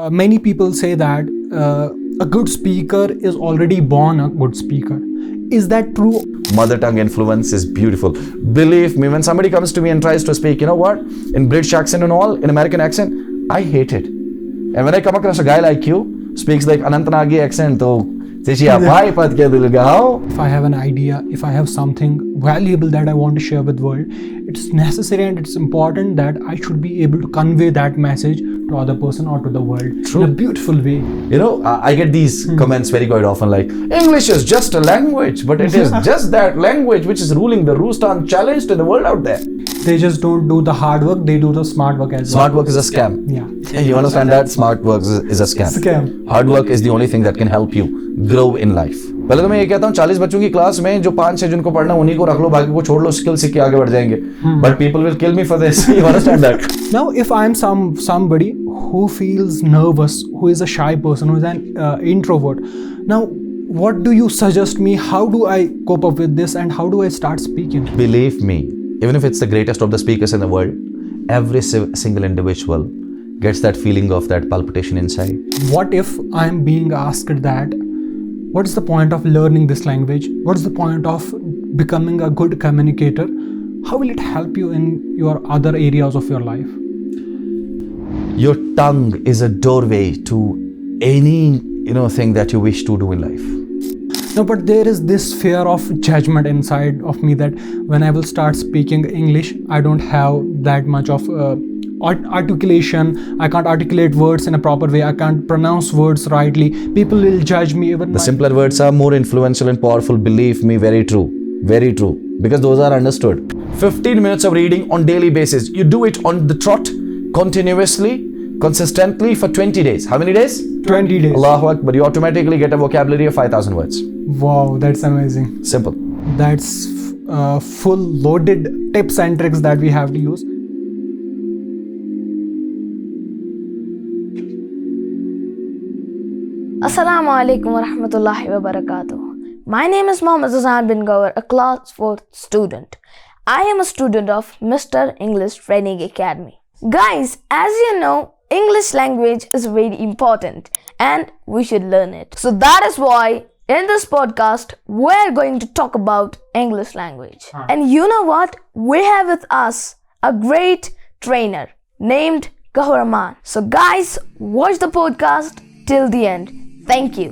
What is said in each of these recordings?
many people say that a good speaker is already born a good speaker. Is that true? Mother tongue influence is beautiful. Believe me, when somebody comes to me and tries to speak, you know what, in British accent and all, in American accent, I hate it. And when I come across a guy like you, speaks like Anantanagi accent, If I have an idea, if I have something valuable that I want to share with the world, it's necessary and it's important that I should be able to convey that message to other person or to the world. True. In a beautiful way. You know, I get these comments very quite often like, English is just a language, but it is just that language which is ruling the roost and challenge to the world out there. They just don't do the hard work, they do the smart work as well. Smart work is a scam. Yeah. You understand that? Smart work is a scam. Hard work is the only thing that can help you grow in life. पहले तो मैं ये कहता हूँ 40 बच्चों की class में जो 5-6 जिनको पढ़ना उन्हीं को रख लो, बाकी को छोड़ लो, स्किल सीख के आगे बढ़ जाएंगे. But people will kill me for this. You understand that? Now, if I'm somebody who feels nervous, who is a shy person, who is an introvert, now what do you suggest me? How do I cope up with this and how do I start speaking? Believe me, even if it's the greatest of the speakers in the world, every single individual gets that feeling of that palpitation inside. What if I'm being asked that, what is the point of learning this language? What is the point of becoming a good communicator? How will it help you in your other areas of your life? Your tongue is a doorway to any thing that you wish to do in life. No, but there is this fear of judgment inside of me that when I will start speaking English, I don't have that much of articulation. I can't articulate words in a proper way. I can't pronounce words rightly. People will judge me. Even the simpler words are more influential and powerful. Believe me, very true. Very true. Because those are understood. 15 minutes of reading on daily basis. You do it on the trot, continuously, consistently for 20 days. How many days? 20 days. Allahu Akbar. You automatically get a vocabulary of 5,000 words. Wow, that's amazing. Simple. That's full loaded tips and tricks that we have to use. Assalamu alaikum wa rahmatullahi wa barakatuh. My name is Mohammed Zazan bin Gowhar, a class 4th student. I am a student of Mr. English Training Academy. Guys, as you know, English language is very important and we should learn it. So that is why in this podcast, we're going to talk about English language. And you know what? We have with us a great trainer named Gowhar Amaan. So guys, watch the podcast till the end. Thank you.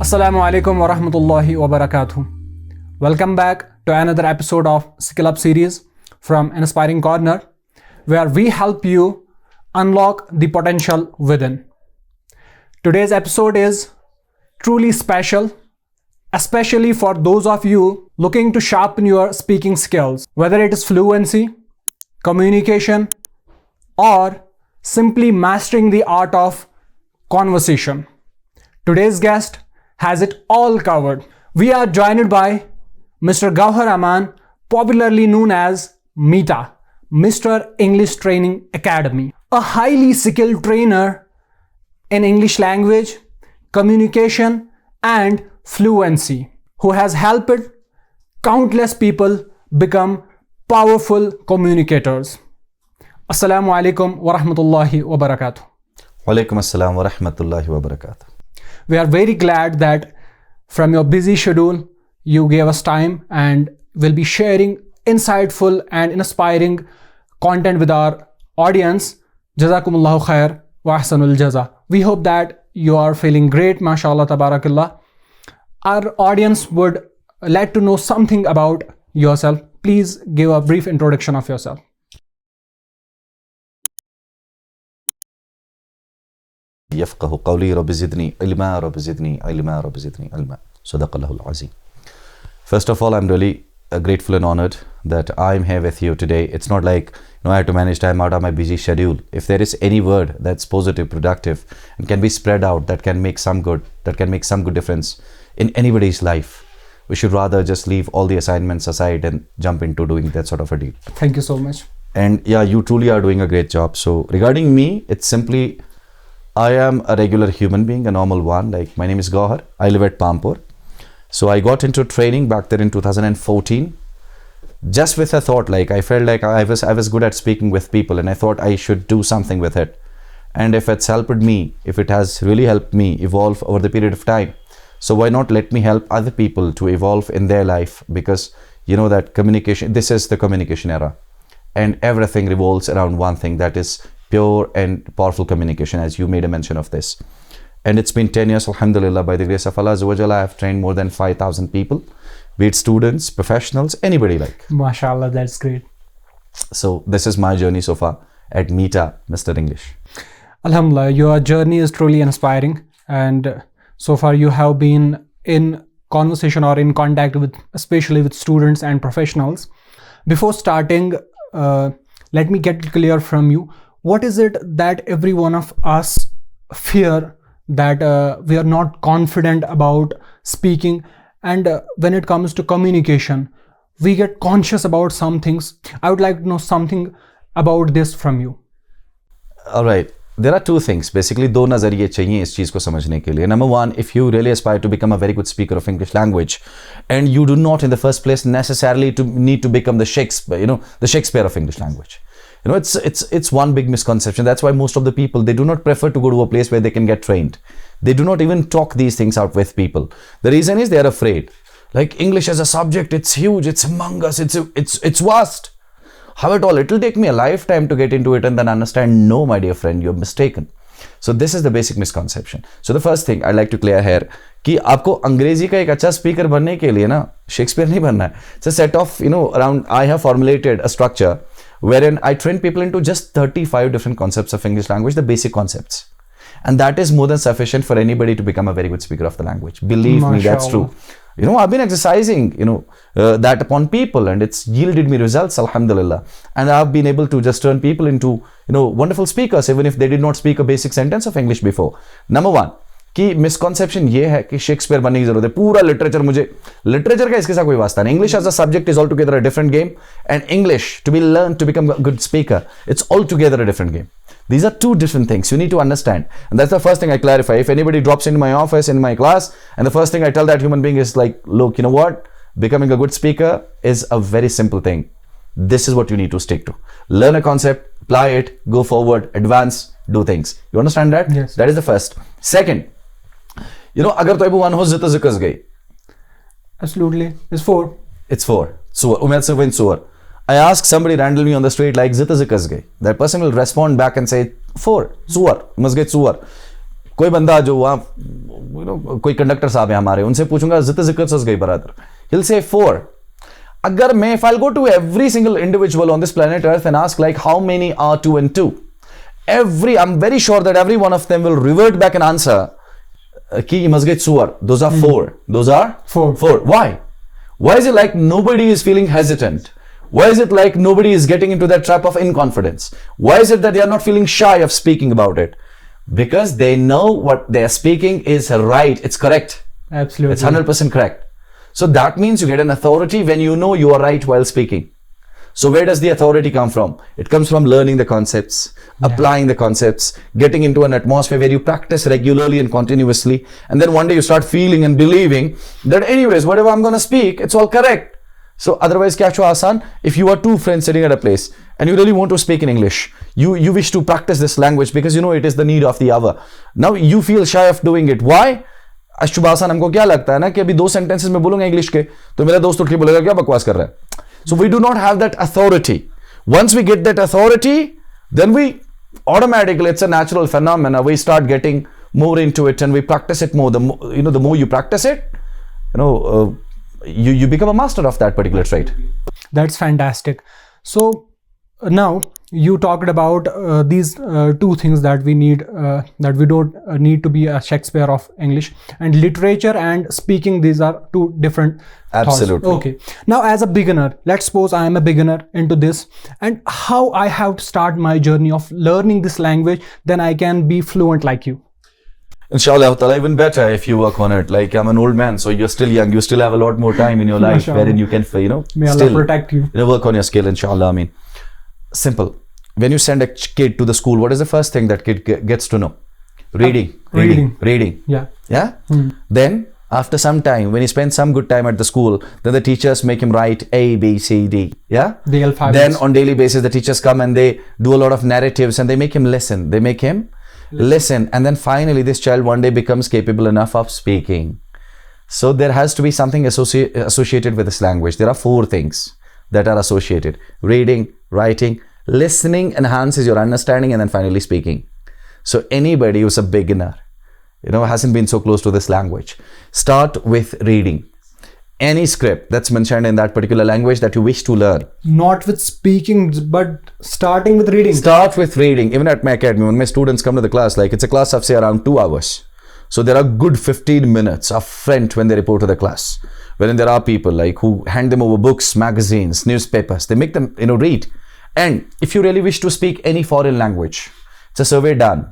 Assalamu alaikum wa rahmatullahi wa barakatuh. Welcome back to another episode of Skill Up series from Inspiring Corner, where we help you unlock the potential within. Today's episode is truly special, especially for those of you looking to sharpen your speaking skills, whether it is fluency, communication, or simply mastering the art of conversation. Today's guest has it all covered. We are joined by Mr. Gowhar Amaan, popularly known as Mita, Mr. English Training Academy, a highly skilled trainer in English language, communication, and fluency, who has helped countless people become powerful communicators. Assalamu alaikum wa rahmatullahi wa barakatuh. Wa alaikum assalam wa rahmatullahi wa barakatuh. We are very glad that from your busy schedule, you gave us time and will be sharing insightful and inspiring content with our audience. Jazakumullahu khair wa ahsanul jaza. We hope that you are feeling great, mashallah, tabarakallah. Our audience would like to know something about yourself. Please give a brief introduction of yourself. يفقه قولي رب زدني علما رب زدني علما رب زدني علما صدق الله العظيم. First of all, I'm really grateful and honored that I'm here with you today. It's not like I have to manage time out of my busy schedule. If there is any word that's positive, productive, and can be spread out, that can make some good difference in anybody's life, we should rather just leave all the assignments aside and jump into doing that sort of a deal. Thank you so much. And yeah, you truly are doing a great job. So regarding me, it's simply, I am a regular human being, a normal one. Like, my name is Gowhar. I live at Pampur. So I got into training back there in 2014, just with a thought, like I felt like I was good at speaking with people, and I thought I should do something with it. And if it's helped me, if it has really helped me evolve over the period of time, so why not let me help other people to evolve in their life? Because you know that communication, this is the communication era, and everything revolves around one thing, that is pure and powerful communication, as you made a mention of this. And it's been 10 years, alhamdulillah, by the grace of Allah Azza wa Jalla. I have trained more than 5,000 people, be it students, professionals, anybody like. MashaAllah, that's great. So this is my journey so far at Meeta Mr. English. Alhamdulillah, your journey is truly inspiring, and so far you have been in conversation or in contact with, especially with students and professionals. Before starting, let me get clear from you. What is it that every one of us fear, that we are not confident about speaking, and when it comes to communication, we get conscious about some things? I would like to know something about this from you. All right. There are two things. Basically, दो नजरिए चाहिए इस चीज को समझने के लिए. Number one, if you really aspire to become a very good speaker of English language, and you do not in the first place necessarily need to become the Shakespeare, the Shakespeare of English language. It's one big misconception. That's why most of the people, they do not prefer to go to a place where they can get trained. They do not even talk these things out with people. The reason is they are afraid. Like English as a subject, it's huge, it's humongous, it's vast. How at all, it will take me a lifetime to get into it and then understand, no, my dear friend, you're mistaken. So this is the basic misconception. So the first thing I'd like to clear here, कि आपको अंग्रेजी का एक अच्छा speaker बनने के लिए ना शेक्सपियर नहीं बनना है. It's a set of, around, I have formulated a structure wherein I train people into just 35 different concepts of English language, the basic concepts. And that is more than sufficient for anybody to become a very good speaker of the language. Believe me, that's true. I've been exercising, that upon people, and it's yielded me results, alhamdulillah. And I've been able to just turn people into, wonderful speakers, even if they did not speak a basic sentence of English before. Number one, कि misconception ये है कि Shakespeare बनने की जरूरत है. पूरा literature का इसके साथ कोई वास्ता नहीं. English as a subject is altogether a different game, and English to be learned to become a good speaker, it's altogether a different game. These are two different things you need to understand, and that's the first thing I clarify. If anybody drops into my office, in my class, and the first thing I tell that human being is like, look, you know what? Becoming a good speaker is a very simple thing. This is what you need to stick to. Learn a concept, apply it, go forward, advance, do things. You understand that? Yes. That is the first. Second, अगर तो one हो जित जिकस गई. Absolutely. It's 4. It's 4. So, Umed से win suar. I ask somebody randomly on the street like जित जिकस गई. That person will respond back and say 4. सुअर. मस गई सुअर. कोई बंदा जो वहाँ कोई कंडक्टर साहब है हमारे, उनसे पूछूंगा जित जिकस गई brother. He'll say 4. अगर मैं, if I'll go to every single individual on this planet Earth and ask like how many are 2 and 2, I'm very sure that every one of them will revert back and answer कि मस गई सुअर. Those are 4. Those are 4. 4. Why? Why is it like nobody is feeling hesitant? Why is it like nobody is getting into that trap of inconfidence? Why is it that they are not feeling shy of speaking about it? Because they know what they are speaking is right. It's correct. Absolutely. It's 100% correct. So that means you get an authority when you know you are right while speaking. So where does the authority come from? It comes from learning the concepts, applying the concepts, getting into an atmosphere where you practice regularly and continuously. And then one day you start feeling and believing that anyways, whatever I'm going to speak, it's all correct. So otherwise, kya chho aasan? If you are two friends sitting at a place and you really want to speak in English, you wish to practice this language because it is the need of the hour. Now you feel shy of doing it. Why? अशुभ आसान हमको क्या लगता है ना कि अभी 2 sentences में बोलूंगा इंग्लिश के तो मेरा दोस्त उठ के बोलेगा क्या बकवास कर रहा है. So we do not have that authority. Once we get that authority, then we automatically, it's a natural phenomena, we start getting more into it and we practice it more. The more you practice it, you become a master of that particular trait. That's fantastic. So now you talked about these 2 things that we need, that we don't need to be a Shakespeare of English, and literature and speaking. These are 2 different Absolutely. thoughts. Okay. Now as a beginner, let's suppose I am a beginner into this, and how I have to start my journey of learning this language, then I can be fluent like you. Inshallah, even better if you work on it. Like I'm an old man, so you're still young. You still have a lot more time in your life wherein you can, May Allah protect you. Work on your skill, inshallah. I mean, simple. When you send a kid to the school, what is the first thing that kid gets to know? Reading. Reading. Yeah. Yeah. Then After some time, when he spends some good time at the school, then the teachers make him write A, B, C, D. Yeah? The alphabets. Then on daily basis, the teachers come and they do a lot of narratives and they make him listen. They make him listen. And then finally, this child one day becomes capable enough of speaking. So there has to be something associated with this language. There are 4 things that are associated: reading, writing, listening enhances your understanding, and then finally speaking. So anybody who's a beginner, hasn't been so close to this language, start with reading any script that's mentioned in that particular language that you wish to learn. Not with speaking, but starting with reading. Start with reading. Even at my academy, when my students come to the class, like it's a class of say around 2 hours. So there are good 15 minutes of French when they report to the class. Wherein there are people like who hand them over books, magazines, newspapers. They make them, read. And if you really wish to speak any foreign language, it's a survey done.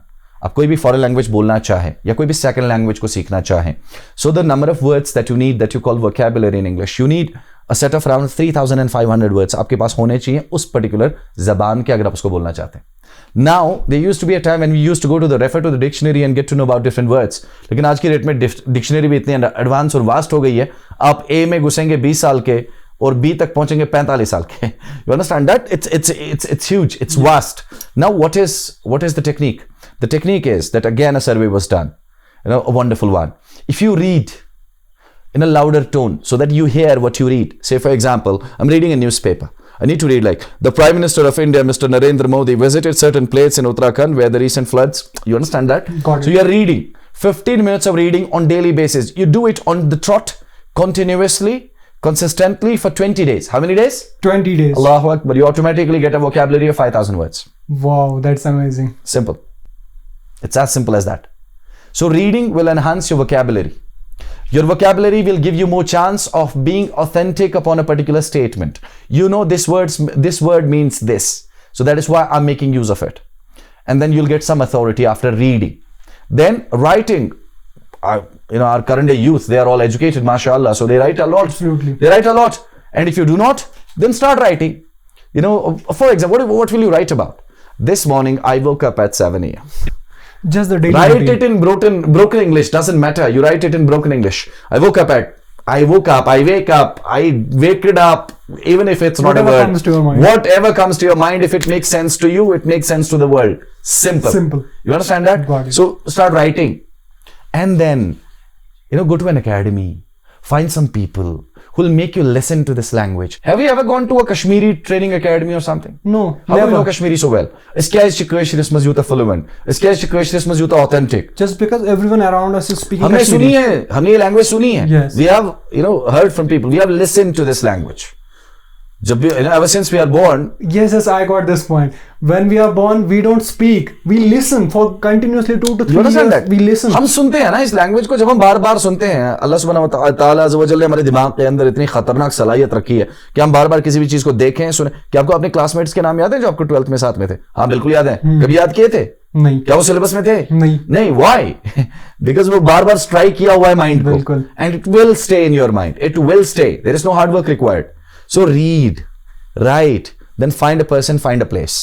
आप कोई भी foreign language बोलना चाहे या कोई भी second language को सीखना चाहे, so the number of words that you need, that you call vocabulary in English, you need a set of around 3500 words आपके पास होने चाहिए उस पर्टिकुलर जबान के, अगर आप उसको बोलना चाहते हैं. Now there used to be a time when we used to go to the refer to the dictionary and get to know about different words. लेकिन आज की डेट में डिक्शनरी भी इतनी एडवांस और वास्ट हो गई है, आप ए में घुसेंगे 20 साल के और बी तक पहुंचेंगे 45 साल के. You understand that? It's huge, it's vast. Now what is the technique? The technique is that again a survey was done, a wonderful one. If you read in a louder tone so that you hear what you read. Say for example, I'm reading a newspaper. I need to read like, the Prime Minister of India, Mr. Narendra Modi, visited certain places in Uttarakhand where the recent floods. You understand that? Got it. So you are reading 15 minutes of reading on daily basis. You do it on the trot continuously, consistently for 20 days. How many days? 20 days. Allahu Akbar. You automatically get a vocabulary of 5,000 words. Wow, that's amazing. Simple. It's as simple as that. So reading will enhance your vocabulary. Your vocabulary will give you more chance of being authentic upon a particular statement. This word means this. So that is why I'm making use of it. And then you'll get some authority after reading. Then writing. Our current day youth, they are all educated, mashallah. So they write a lot. Absolutely. They write a lot. And if you do not, then start writing. For example, what will you write about? This morning, I woke up at 7 a.m. Just the daily Write routine. it in broken English. Doesn't matter. You write it in broken English. I woke up, I wake up, I waked it up, even if it's not a word. Whatever comes to your mind. Whatever comes to your mind, if it makes sense to you, it makes sense to the world. Simple. You understand that? Got it. So start writing. And then, go to an academy. Find some people who will make you listen to this language. Have you ever gone to a Kashmiri training academy or something? No, How do you never. know Kashmiri so well? Fluent. Authentic. Just because everyone around us is speaking हमने Kashmiri. सुनी है, हमने ये language सुनी है. Yes. We have, heard from people. We have listened to this language. Ever since we are born. Yes, I got this point. When we are born, we don't speak. We listen for continuously 2 to 3 You understand years. that? We listen. हम सुनते हैं ना इस language को, जब हम बार बार सुनते हैं, अल्लाह सुब्हानहू व तआला अज़्ज़ व जल्ल ने हमारे दिमाग के अंदर इतनी खतरनाक सलाहियत रखी है कि हम बार बार किसी भी चीज को देखें, सुने. क्या आपको अपने क्लासमेट्स के नाम याद है जो आपको 12th में साथ में थे? हाँ, बिल्कुल याद है. कभी याद किए थे? नहीं. क्या वो सिलेबस में थे? नहीं. व्हाई? बिकॉज वो बार बार स्ट्राइक किया हुआ है माइंड को, बिल्कुल. And it will stay in your mind. It will stay. There is no hard work required. So read, write, then find a person, find a place.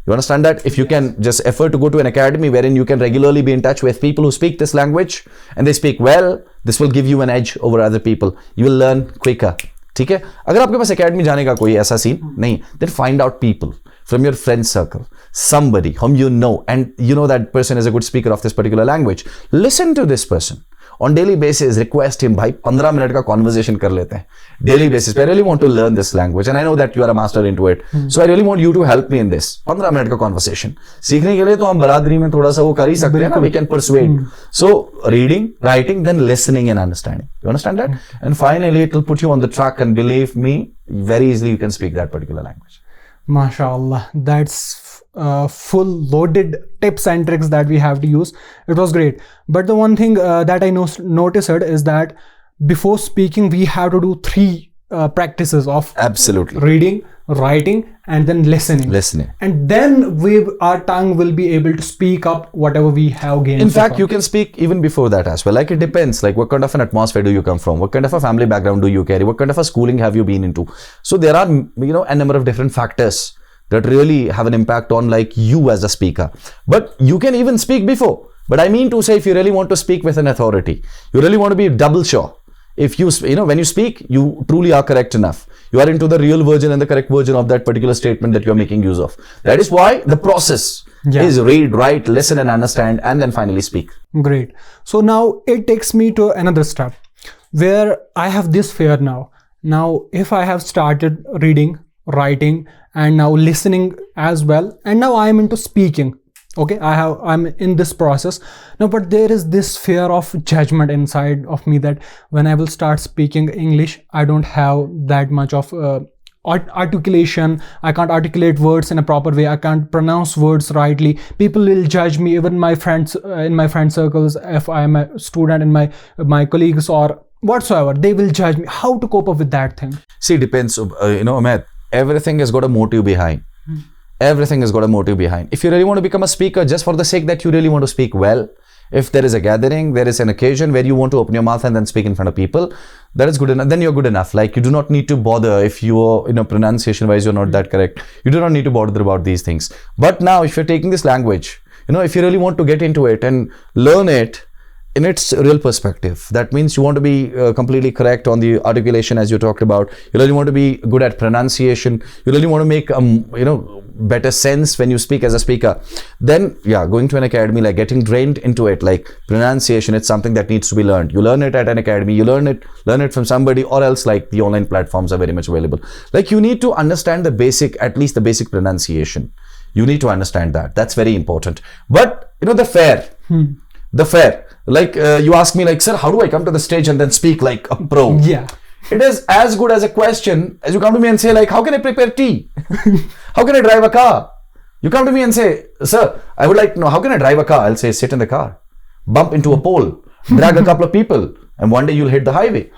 You understand that? If you can just effort to go to an academy wherein you can regularly be in touch with people who speak this language and they speak well, this will give you an edge over other people. You will learn quicker. ठीक है? अगर आपके पास academy जाने का कोई ऐसा scene नहीं, then find out people from your friend circle, somebody whom you know and you know that person is a good speaker of this particular language. Listen to this person. On daily basis, request him, भाई 15 minute का conversation कर लेते हैं. Daily basis. I really want to learn this language and I know that you are a master into it. So I really want you to help me in this. 15 minute का conversation. सीखने के लिए तो हम बरादरी में थोड़ा सा वो कर ही सकते हैं ना. We can persuade. So reading, writing, then listening and understanding. You understand that? And finally, it will put you on the track and believe me, very easily you can speak that particular language. MashaAllah, that's full loaded tips and tricks that we have to use. It was great. But the one thing that I noticed is that before speaking, we have to do 3 practices of Absolutely. reading, writing, and then listening. And then our tongue will be able to speak up whatever we have gained. In fact, you can speak even before that as well. Like it depends, like what kind of an atmosphere do you come from? What kind of a family background do you carry? What kind of a schooling have you been into? So there are, a number of different factors that really have an impact on like you as a speaker. But you can even speak before. But I mean to say, if you really want to speak with an authority, you really want to be double sure. If you, when you speak, you truly are correct enough. You are into the real version and the correct version of that particular statement that you are making use of. That is why the process is read, write, listen and understand, and then finally speak. Great. So now it takes me to another step where I have this fear now. Now, if I have started reading, writing, and now listening as well, and now I am into speaking. Okay, I'm in this process now, but there is this fear of judgment inside of me that when I will start speaking English, I don't have that much of articulation. I can't articulate words in a proper way. I can't pronounce words rightly. People will judge me. Even my friends in my friend circles, if I am a student, and my colleagues or whatsoever, they will judge me. How to cope up with that thing? See, depends. Ahmed, everything has got a motive behind. Everything has got a motive behind. If you really want to become a speaker just for the sake that you really want to speak well, if there is a gathering, there is an occasion where you want to open your mouth and then speak in front of people, that is good enough. Then you're good enough. Like, you do not need to bother if you are, pronunciation wise, you're not that correct. You do not need to bother about these things. But now, if you're taking this language, if you really want to get into it and learn it in its real perspective, that means you want to be completely correct on the articulation, as you talked about. You really want to be good at pronunciation. You really want to make better sense when you speak as a speaker. Then going to an academy, like getting trained into it, like pronunciation, it's something that needs to be learned. You learn it at an academy, you learn it from somebody, or else like the online platforms are very much available. Like, you need to understand the basic, at least the basic pronunciation. You need to understand that. That's very important. But the fair, like you ask me, like, sir, how do I come to the stage and then speak like a pro? Yeah. It is as good as a question as you come to me and say, like, how can I prepare tea? How can I drive a car? You come to me and say, sir, I would like to know, how can I drive a car? I'll say, sit in the car, bump into a pole, drag a couple of people, and one day you'll hit the highway.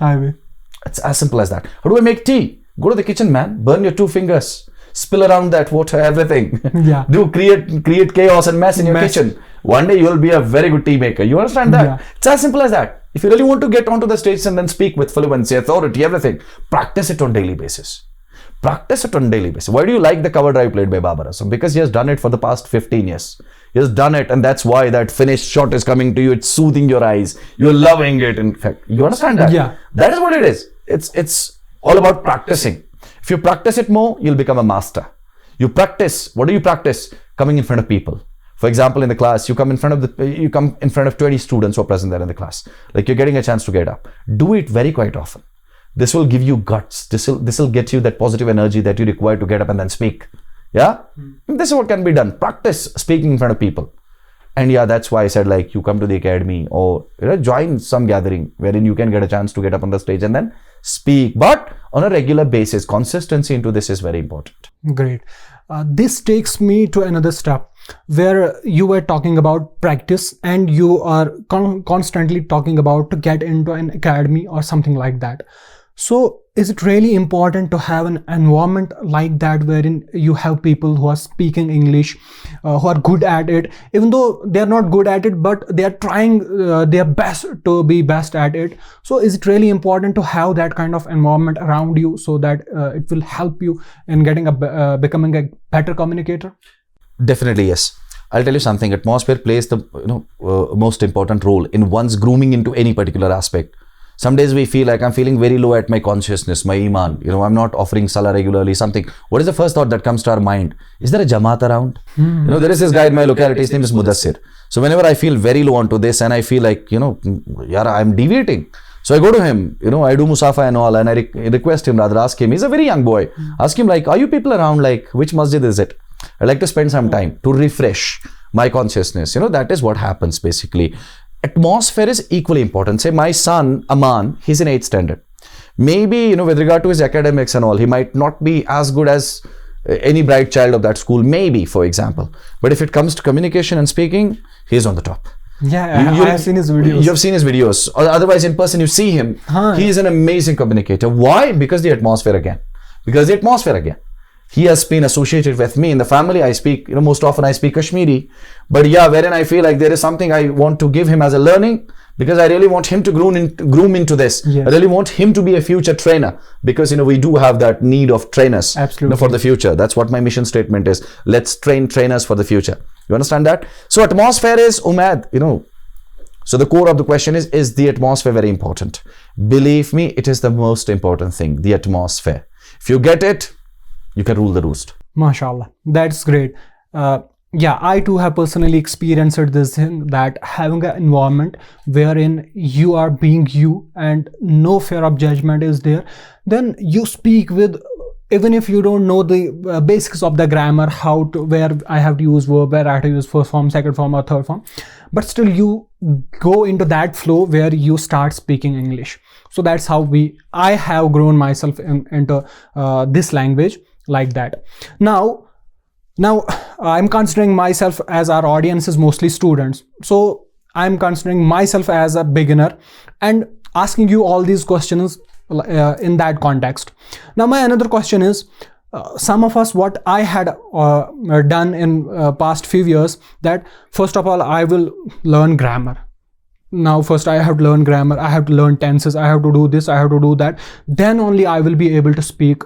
It's as simple as that. How do I make tea? Go to the kitchen, man. Burn your 2 fingers. Spill around that water, everything. Yeah. Create chaos and mess in your kitchen. One day you will be a very good tea maker. You understand that? Yeah. It's as simple as that. If you really want to get onto the stage and then speak with fluency, authority, everything, practice it on daily basis. Practice it on daily basis. Why do you like the cover drive played by Babar Azam? Because he has done it for the past 15 years. He has done it, and that's why that finished shot is coming to you. It's soothing your eyes. You're loving it. In fact, you understand that? Yeah. That is what it is. It's all about practicing. If you practice it more, you'll become a master. You practice. What do you practice? Coming in front of people. For example, in the class, you come in front of 20 students who are present there in the class. Like, you're getting a chance to get up. Do it very quite often. This will give you guts. This will get you that positive energy that you require to get up and then speak. Yeah? This is what can be done. Practice speaking in front of people. And that's why I said, like, you come to the academy or join some gathering wherein you can get a chance to get up on the stage and then speak. But on a regular basis, consistency into this is very important. Great. This takes me to another step where you were talking about practice, and you are constantly talking about to get into an academy or something like that. So is it really important to have an environment like that wherein you have people who are speaking English, who are good at it, even though they are not good at it, but they are trying their best to be best at it? So is it really important to have that kind of environment around you so that it will help you in getting becoming a better communicator? Definitely, yes. I'll tell you something. Atmosphere plays the most important role in one's grooming into any particular aspect. Some days we feel like I'm feeling very low at my consciousness, my iman. I'm not offering salah regularly, something. What is the first thought that comes to our mind? Is there a jamaat around? There is this guy in my locality, his name is Mudassir. So whenever I feel very low onto this and I feel like, I'm deviating. So I go to him, I do musafa and all, and I request him, rather ask him, he's a very young boy. Ask him, like, are you people around? Like, which masjid is it? I'd like to spend some time to refresh my consciousness. That is what happens basically. Atmosphere is equally important. Say my son, Amaan, he's in 8th standard. Maybe, with regard to his academics and all, he might not be as good as any bright child of that school, maybe, for example. But if it comes to communication and speaking, he's on the top. Yeah, I have seen his videos. You have seen his videos. Or otherwise, in person, you see him. He is an amazing communicator. Why? Because the atmosphere again. He has been associated with me in the family. I speak, most often I speak Kashmiri. But wherein I feel like there is something I want to give him as a learning, because I really want him to groom into this. Yes. I really want him to be a future trainer, because, we do have that need of trainers. Absolutely. For the future. That's what my mission statement is. Let's train trainers for the future. You understand that? So atmosphere is Umaid, So the core of the question is the atmosphere very important? Believe me, it is the most important thing, the atmosphere. If you get it, you can rule the roost. MashaAllah, that's great. Yeah, I too have personally experienced this thing, that having an environment wherein you are being you and no fear of judgment is there, then you speak with, even if you don't know the basics of the grammar, where I have to use verb, where I have to use first form, second form or third form, but still you go into that flow where you start speaking English. So that's how I have grown myself into this language like that. Now I'm considering myself, as our audience is mostly students, so I'm considering myself as a beginner and asking you all these questions in that context. Now my another question is, some of us, what I had done in past few years, that first of all I will learn grammar. Now first I have to learn grammar, I have to learn tenses, I have to do this, I have to do that, then only I will be able to speak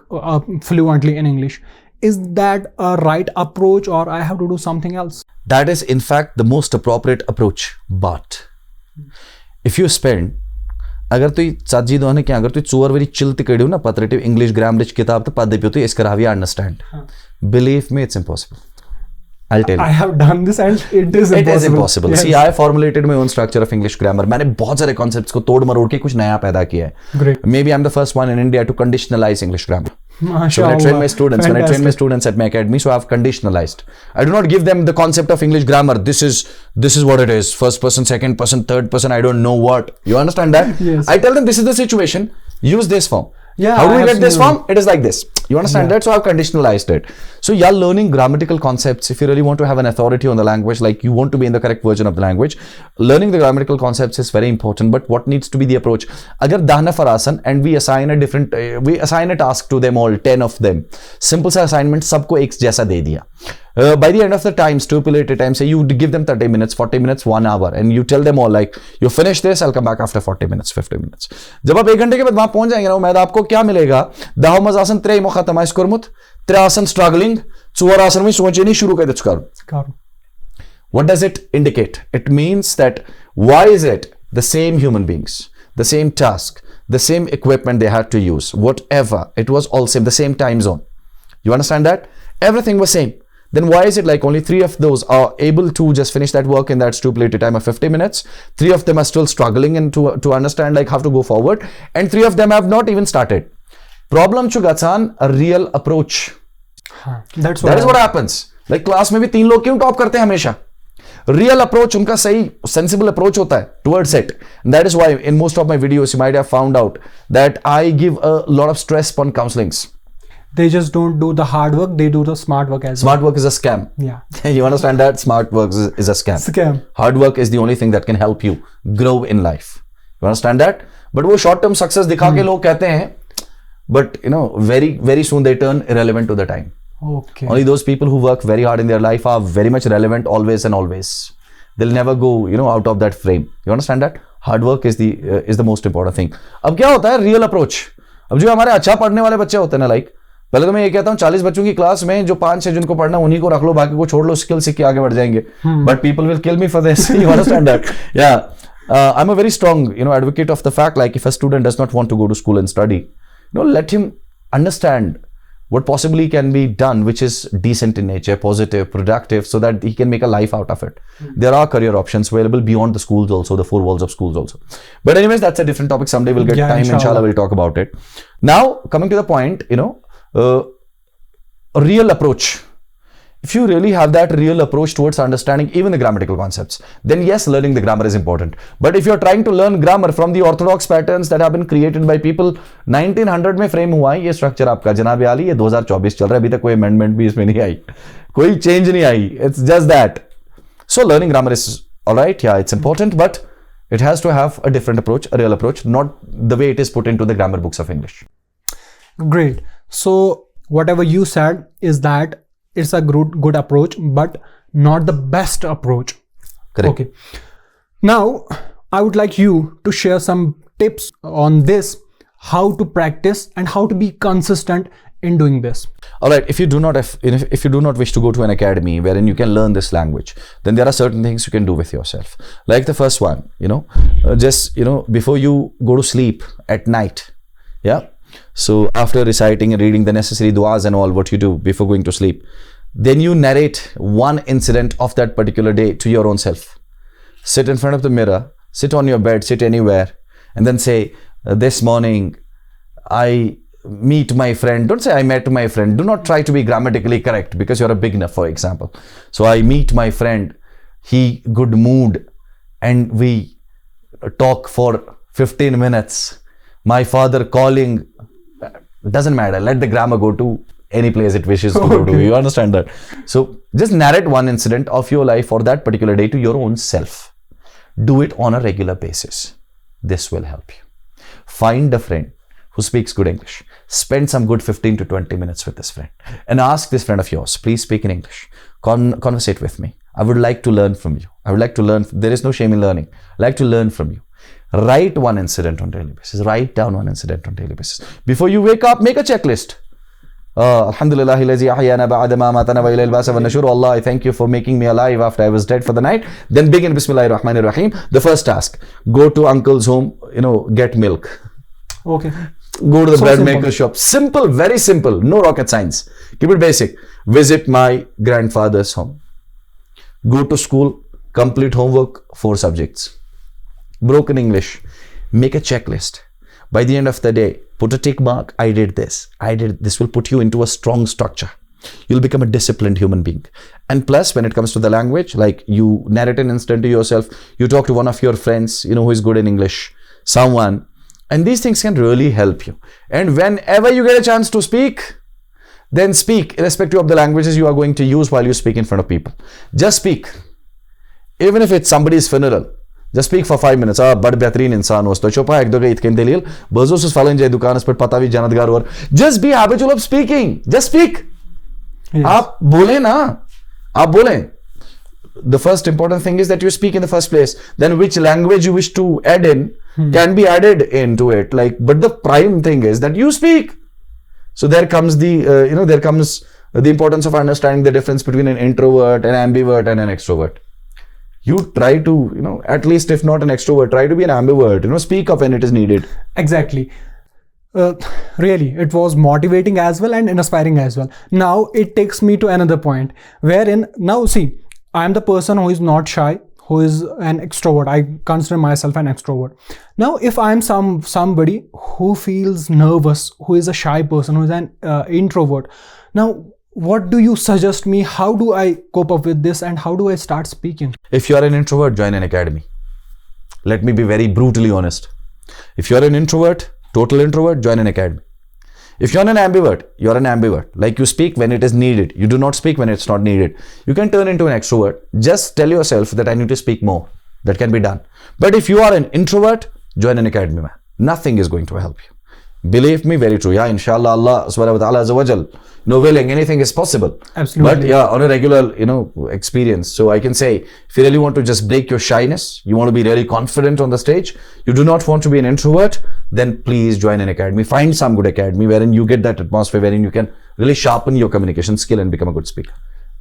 fluently in English. Is that a right approach, or I have to do something else? That is in fact the most appropriate approach. But if you spend, अगर तु सज्जी दोने क्या अगर तु 4 worry चिलते कड़ियो ना पतरेटिव English grammar किताब तो पद पे तो इसका Ravi understand. Believe me, it's impossible. I'll tell you. I have done this and it is impossible. It is impossible. Yes. See, I formulated my own structure of English grammar. मैंने बहुत सारे concepts को तोड़ मरोड़ के कुछ नया पैदा किया है. Great. Maybe I'm the first one in India to conditionalize English grammar. So when I train my students at my academy, so I've conditionalized. I do not give them the concept of English grammar. This is what it is. First person, second person, third person. I don't know what. You understand that? Yes. I tell them this is the situation. Use this form. Yeah. How do we get this form? It is like this. You understand that? So I've conditionalized it. So you're learning grammatical concepts. If you really want to have an authority on the language, like you want to be in the correct version of the language, learning the grammatical concepts is very important. But what needs to be the approach? Agar dahna farasan and we assign a task to them all, 10 of them. Simple sa assignment sabko ek jaisa de diya. By the end of the time, stipulated time, say you give them 30 minutes, 40 minutes, 1 hour, and you tell them all like, you finish this, I'll come back after 40 minutes, 50 minutes. जब आप 1 घंटे के बाद वहां पहुंच जाएंगे ना, मैं आपको क्या मिलेगा? दाहो मजासन 3 मो खतमाइज करमुत, 3 आसन स्ट्रगलिंग, 4 आसन में सोचने नहीं शुरू कर दे. What does it indicate? It means that why is it the same human beings, the same task, the same equipment they had to use, whatever, it was all same, the same time zone. You understand that? Everything was same. Then why is it like only 3 of those are able to just finish that work in that stipulated time of 50 minutes? 3 of them are still struggling and to understand like how to go forward, and 3 of them have not even started. Problem chugatsan, a real approach. That is what happens. Like class में भी 3 लोग क्यों top करते हैं हमेशा? Real approach उनका सही sensible approach होता है towards it. And that is why in most of my videos you might have found out that I give a lot of stress on counselings. They just don't do the hard work, they do the smart work as well. Smart work is a scam. Yeah. You understand that? Smart work is a scam. Scam. Hard work is the only thing that can help you grow in life. You understand that? But वो short term success दिखा के लोग कहते हैं, but very very soon they turn irrelevant to the time. Okay. Only those people who work very hard in their life are very much relevant always and always. They'll never go out of that frame. You understand that? Hard work is the most important thing. अब क्या होता है real approach? अब जो हमारे अच्छा पढ़ने वाले बच्चे होते हैं ना, like पहले तो मैं ये कहता हूँ 40 बच्चों की क्लास में जो 5 है जिनको पढ़ना उन्हीं को रख लो, बाकी को छोड़ लो, स्किल सीख के आगे बढ़ जाएंगे. But people will kill me for this. You understand that? Yeah. I'm a very strong advocate of the fact, like if a student does not want to go to school and study, let him understand what possibly can be done which is decent in nature, positive, productive, so that he can make a life out of it. There are career options available beyond the schools also, the 4 walls of schools also. But anyways, that's a different topic. Someday we'll get time, inshallah, we'll talk about it. Now coming to the point, a real approach. If you really have that real approach towards understanding even the grammatical concepts, then yes, learning the grammar is important. But if you're trying to learn grammar from the orthodox patterns that have been created by people, 1900 में frame हुआ है ये structure आपका, जनाब आली, ये 2024 चल रहा है, अभी तक कोई amendment भी इसमें नहीं आई, कोई change नहीं आई. It's just that. So learning grammar is alright, yeah, it's important, but it has to have a different approach, a real approach, not the way it is put into the grammar books of English. Great. So whatever you said is that it's a good approach, but not the best approach. Correct. Okay. Now, I would like you to share some tips on this, how to practice and how to be consistent in doing this? All right, if you do not wish to go to an academy wherein you can learn this language, then there are certain things you can do with yourself. Like the first one, before you go to sleep at night, yeah. So after reciting and reading the necessary du'as and all, what you do before going to sleep, then you narrate one incident of that particular day to your own self. Sit in front of the mirror, sit on your bed, sit anywhere, and then say, this morning I meet my friend. Don't say I met my friend. Do not try to be grammatically correct because you're a beginner, for example. So I meet my friend, he good mood, and we talk for 15 minutes. My father calling, doesn't matter. Let the grammar go to any place it wishes to go to. You understand that? So just narrate one incident of your life for that particular day to your own self. Do it on a regular basis. This will help you. Find a friend who speaks good English. Spend some good 15 to 20 minutes with this friend and ask this friend of yours, please speak in English. Conversate with me. I would like to learn from you. I would like to learn. There is no shame in learning. I'd like to learn from you. Write one incident on daily basis. Write down one incident on daily basis. Before you wake up, make a checklist. Alhamdulillah, Allah, I thank you for making me alive after I was dead for the night. Then begin Bismillahir Rahmanir Rahim. The first task, go to uncle's home, get milk. Okay. Go to the bread maker shop. Simple, very simple. No rocket science. Keep it basic. Visit my grandfather's home. Go to school, complete homework, 4 subjects. Broken English. Make a checklist. By the end of the day, put a tick mark. I did this. This will put you into a strong structure. You'll become a disciplined human being. And plus, when it comes to the language, like you narrate an incident to yourself, you talk to one of your friends, who is good in English, someone, and these things can really help you. And whenever you get a chance to speak, then speak, irrespective of the languages you are going to use while you speak in front of people. Just speak. Even if it's somebody's funeral, just speak for 5 minutes. Bad behtrin insan ho. Sto chopa ek doge itken delil. Bazos us fallen jay dukanas par pata vi janadgar or. Just be habitual of speaking. Just speak. Yes. Aap bole na. Aap bole. The first important thing is that you speak in the first place. Then which language you wish to add in can be added into it. But the prime thing is that you speak. So there comes the importance of understanding the difference between an introvert, an ambivert, and an extrovert. You try to, at least if not an extrovert, try to be an ambivert, speak up when it is needed. Exactly. Really, it was motivating as well and inspiring as well. Now, it takes me to another point wherein, now see, I am the person who is not shy, who is an extrovert. I consider myself an extrovert. Now, if I'm somebody who feels nervous, who is a shy person, who is an introvert, now, what do you suggest me? How do I cope up with this and how do I start speaking? If you are an introvert, join an academy. Let me be very brutally honest. If you are an introvert, total introvert, join an academy. If you're an ambivert, you're an ambivert. Like you speak when it is needed. You do not speak when it's not needed. You can turn into an extrovert. Just tell yourself that I need to speak more. That can be done. But if you are an introvert, join an academy, man. Nothing is going to help you. Believe me, very true. Yeah, inshallah, Allah subhanahu wa ta'ala azza wa jal. No willing, anything is possible. Absolutely. But yeah, on a regular, experience. So I can say, if you really want to just break your shyness, you want to be really confident on the stage, you do not want to be an introvert, then please join an academy. Find some good academy wherein you get that atmosphere, wherein you can really sharpen your communication skill and become a good speaker.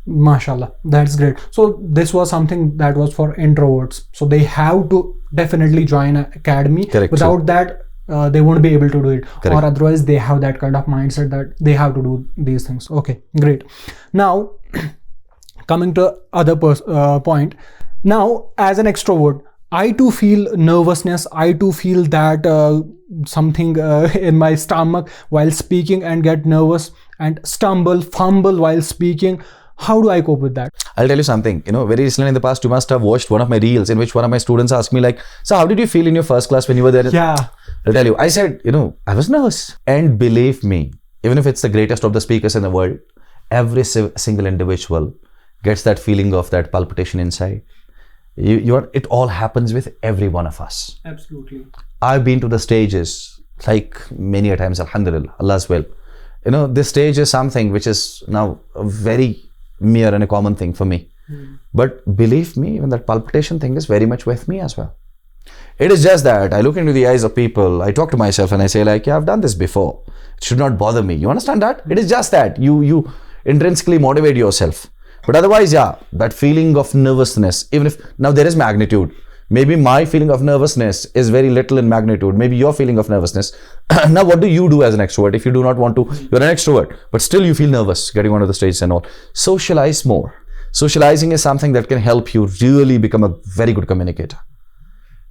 MashaAllah, that's great. So this was something that was for introverts. So they have to definitely join an academy. Correct. Without that, they won't be able to do it. Correct. Or otherwise they have that kind of mindset that they have to do these things. Okay, great. Now, coming to other point. Now, as an extrovert, I too feel nervousness. I too feel that something in my stomach while speaking and get nervous and fumble while speaking. How do I cope with that? I'll tell you something. Very recently in the past, you must have watched one of my reels in which one of my students asked me like, so how did you feel in your first class when you were there? Yeah. I'll tell you, I said, I was nervous. And believe me, even if it's the greatest of the speakers in the world, every single individual gets that feeling of that palpitation inside. It all happens with every one of us. Absolutely. I've been to the stages like many a times, alhamdulillah, Allah's will. This stage is something which is now a very mere and a common thing for me. But believe me, even that palpitation thing is very much with me as well. It is just that I look into the eyes of people, I talk to myself and I say like, yeah, I've done this before. It should not bother me. You understand that? It is just that you intrinsically motivate yourself. But otherwise, yeah, that feeling of nervousness, even if now there is magnitude. Maybe my feeling of nervousness is very little in magnitude. Maybe your feeling of nervousness. Now, what do you do as an extrovert? If you do not want to, you're an extrovert, but still you feel nervous getting onto the stage and all. Socialize more. Socializing is something that can help you really become a very good communicator.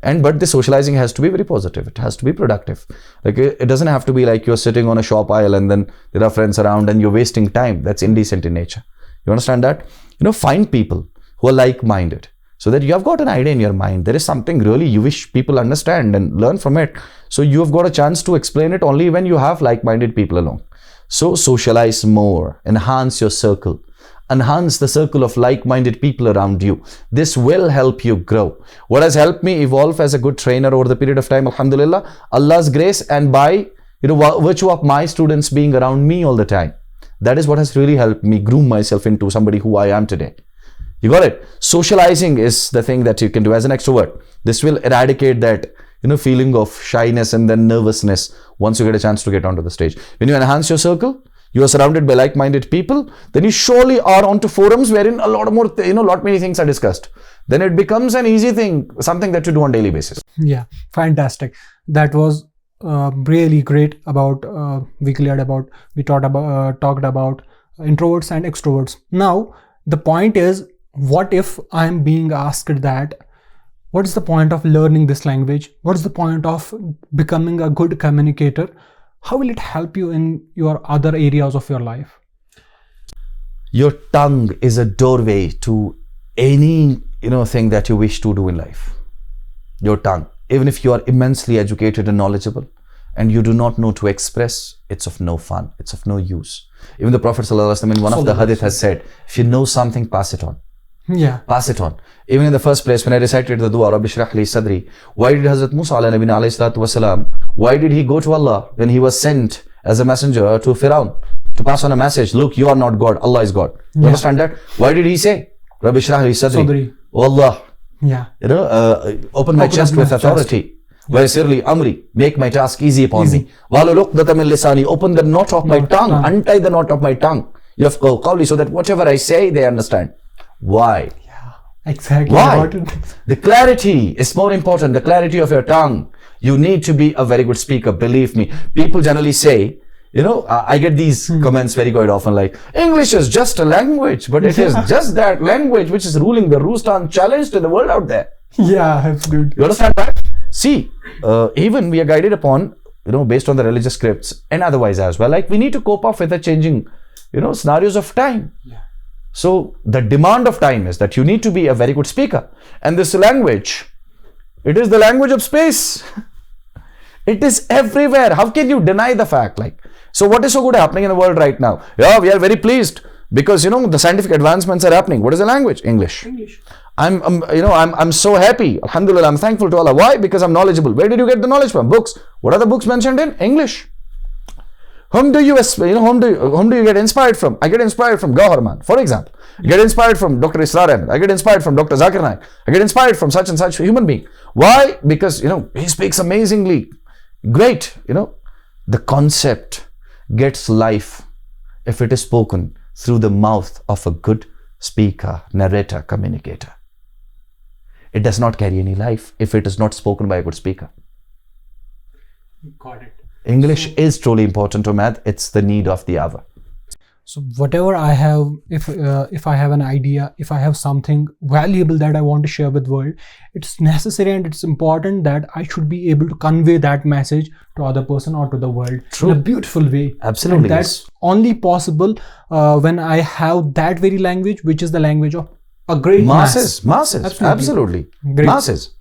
But the socializing has to be very positive. It has to be productive. Like it doesn't have to be like you're sitting on a shop aisle and then there are friends around and you're wasting time. That's indecent in nature. You understand that? Find people who are like-minded so that you have got an idea in your mind. There is something really you wish people understand and learn from it. So you have got a chance to explain it only when you have like-minded people along. So socialize more, enhance your circle. Enhance the circle of like-minded people around you. This will help you grow. What has helped me evolve as a good trainer over the period of time, alhamdulillah, Allah's grace, and by virtue of my students being around me all the time. That is what has really helped me groom myself into somebody who I am today. You got it? Socializing is the thing that you can do as an extrovert. This will eradicate that feeling of shyness and then nervousness once you get a chance to get onto the stage. When you enhance your circle, you are surrounded by like-minded people, then you surely are onto forums wherein a lot more, many things are discussed. Then it becomes an easy thing, something that you do on daily basis. Yeah, fantastic. That was really great about we talked about introverts and extroverts. Now, the point is, what if I'm being asked that, what is the point of learning this language? What is the point of becoming a good communicator? How will it help you in your other areas of your life? Your tongue is a doorway to any thing that you wish to do in life. Your tongue, even if you are immensely educated and knowledgeable and you do not know to express, it's of no fun, it's of no use. Even the Prophet ﷺ in one of the hadith has said, if you know something, pass it on. Yeah. Pass it on. Even in the first place, when I recited the dua, Rabbi shrah li sadri, why did Hazrat Musa alayhi salatu wasalam, why did he go to Allah when he was sent as a messenger to Firaun to pass on a message? Look, you are not God, Allah is God. You understand that? Why did he say, Rabbi shrah li sadri, oh Allah, open my chest with authority. Vaisirli amri, make my task easy upon me. Walu luqdata min lisani, open the knot of my tongue, untie the knot of my tongue. Yafqahu qawli, so that whatever I say, they understand. Why? Yeah, exactly. Why? The clarity is more important. The clarity of your tongue. You need to be a very good speaker. Believe me. People generally say, I get these comments very quite often like, English is just a language, but it is just that language which is ruling the roost unchallenged in the world out there. Yeah, absolutely. You understand that? See, even we are guided upon, based on the religious scripts and otherwise as well. Like we need to cope up with the changing, scenarios of time. Yeah. So the demand of time is that you need to be a very good speaker. And this language, it is the language of space. It is everywhere. How can you deny the fact? So what is so good happening in the world right now? Yeah, we are very pleased because, the scientific advancements are happening. What is the language? English. I'm so happy. Alhamdulillah, I'm thankful to Allah. Why? Because I'm knowledgeable. Where did you get the knowledge from? Books. What are the books mentioned in? English. Whom do you get inspired from? I get inspired from Gowhar Amaan, for example. I get inspired from Dr. Israr Ahmed. I get inspired from Dr. Zakir Naik. I get inspired from such and such human being. Why? Because, he speaks amazingly great. The concept gets life if it is spoken through the mouth of a good speaker, narrator, communicator. It does not carry any life if it is not spoken by a good speaker. Got it. English is truly important to math. It's the need of the hour. So whatever I have, if I have an idea, if I have something valuable that I want to share with the world, it's necessary and it's important that I should be able to convey that message to other person or to the world. True. In a beautiful way. Absolutely. And that's only possible when I have that very language, which is the language of a great masses. Absolutely. Great. Masses.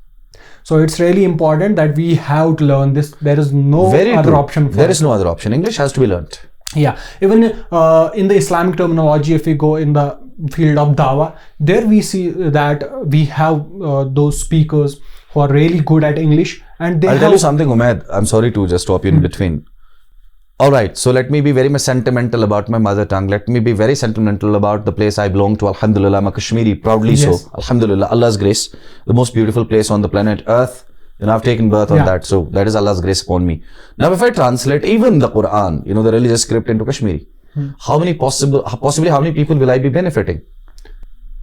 So it's really important that we have to learn this. There is no other option. There is no other option. English has to be learnt. Yeah, even in the Islamic terminology, if we go in the field of Dawah, there we see that we have those speakers who are really good at English, and I'll tell you something, Umaid. I'm sorry to just stop you in between. All right, so let me be very much sentimental about my mother tongue. Let me be very sentimental about the place I belong to. Alhamdulillah, I'm a Kashmiri, proudly so. Alhamdulillah, Allah's grace, the most beautiful place on the planet Earth. I've taken birth on that. So that is Allah's grace upon me. Now, if I translate even the Quran, the religious script into Kashmiri, possibly how many people will I be benefiting?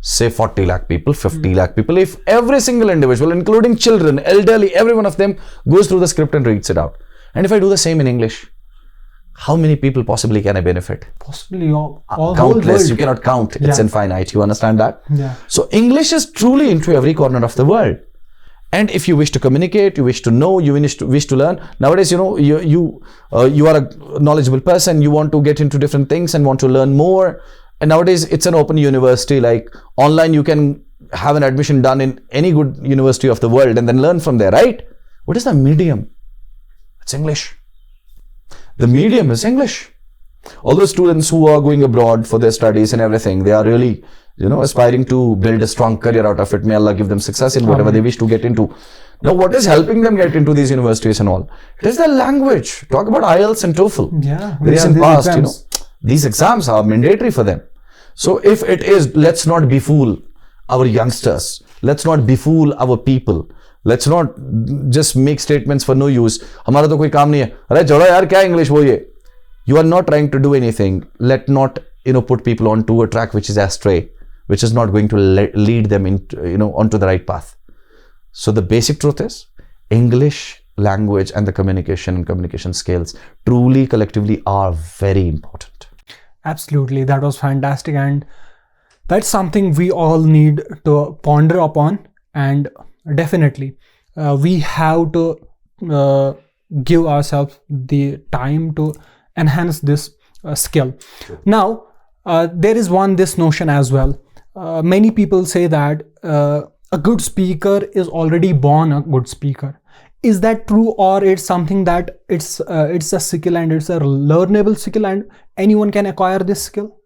Say 40 lakh people, 50 lakh people. If every single individual, including children, elderly, every one of them goes through the script and reads it out. And if I do the same in English, how many people possibly can I benefit? Possibly all countless. You cannot count. It's infinite. You understand that? Yeah. So English is truly into every corner of the world. And if you wish to communicate, you wish to know, you wish to learn. Nowadays, you are a knowledgeable person. You want to get into different things and want to learn more. And nowadays, it's an open university. Like online, you can have an admission done in any good university of the world and then learn from there, right? What is the medium? It's English. The medium is English. All those students who are going abroad for their studies and everything, they are really, aspiring to build a strong career out of it. May Allah give them success in whatever they wish to get into. Now, what is helping them get into these universities and all? It is the language. Talk about IELTS and TOEFL. Yeah. Recent past, these exams are mandatory for them. So if it is, let's not befool our youngsters. Let's not befool our people. Let's not just make statements for no use. हमारा तो कोई काम नहीं है. अरे छोड़ो यार क्या English वो ये. You are not trying to do anything. Let not put people onto a track which is astray, which is not going to lead them onto the right path. So the basic truth is English language and the communication and communication skills truly collectively are very important. Absolutely, that was fantastic, and that's something we all need to ponder upon. And definitely we have to give ourselves the time to enhance this skill. Now there is this notion as well. Many people say that a good speaker is already born a good speaker. Is that true, or it's something that it's a skill and it's a learnable skill and anyone can acquire this skill?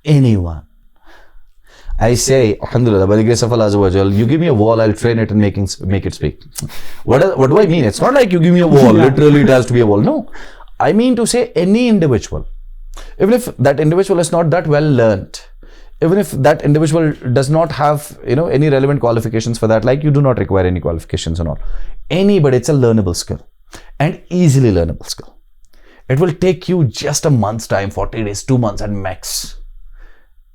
Anyone. I say, alhamdulillah, by the grace of Allah Azza wa Jal, you give me a wall, I'll train it and make it speak. What do I mean? It's not like you give me a wall, literally it has to be a wall. No. I mean to say any individual, even if that individual is not that well learned, even if that individual does not have, any relevant qualifications for that, like you do not require any qualifications and all. Anybody, it's a learnable skill and easily learnable skill. It will take you just a month's time, 40 days, 2 months and max.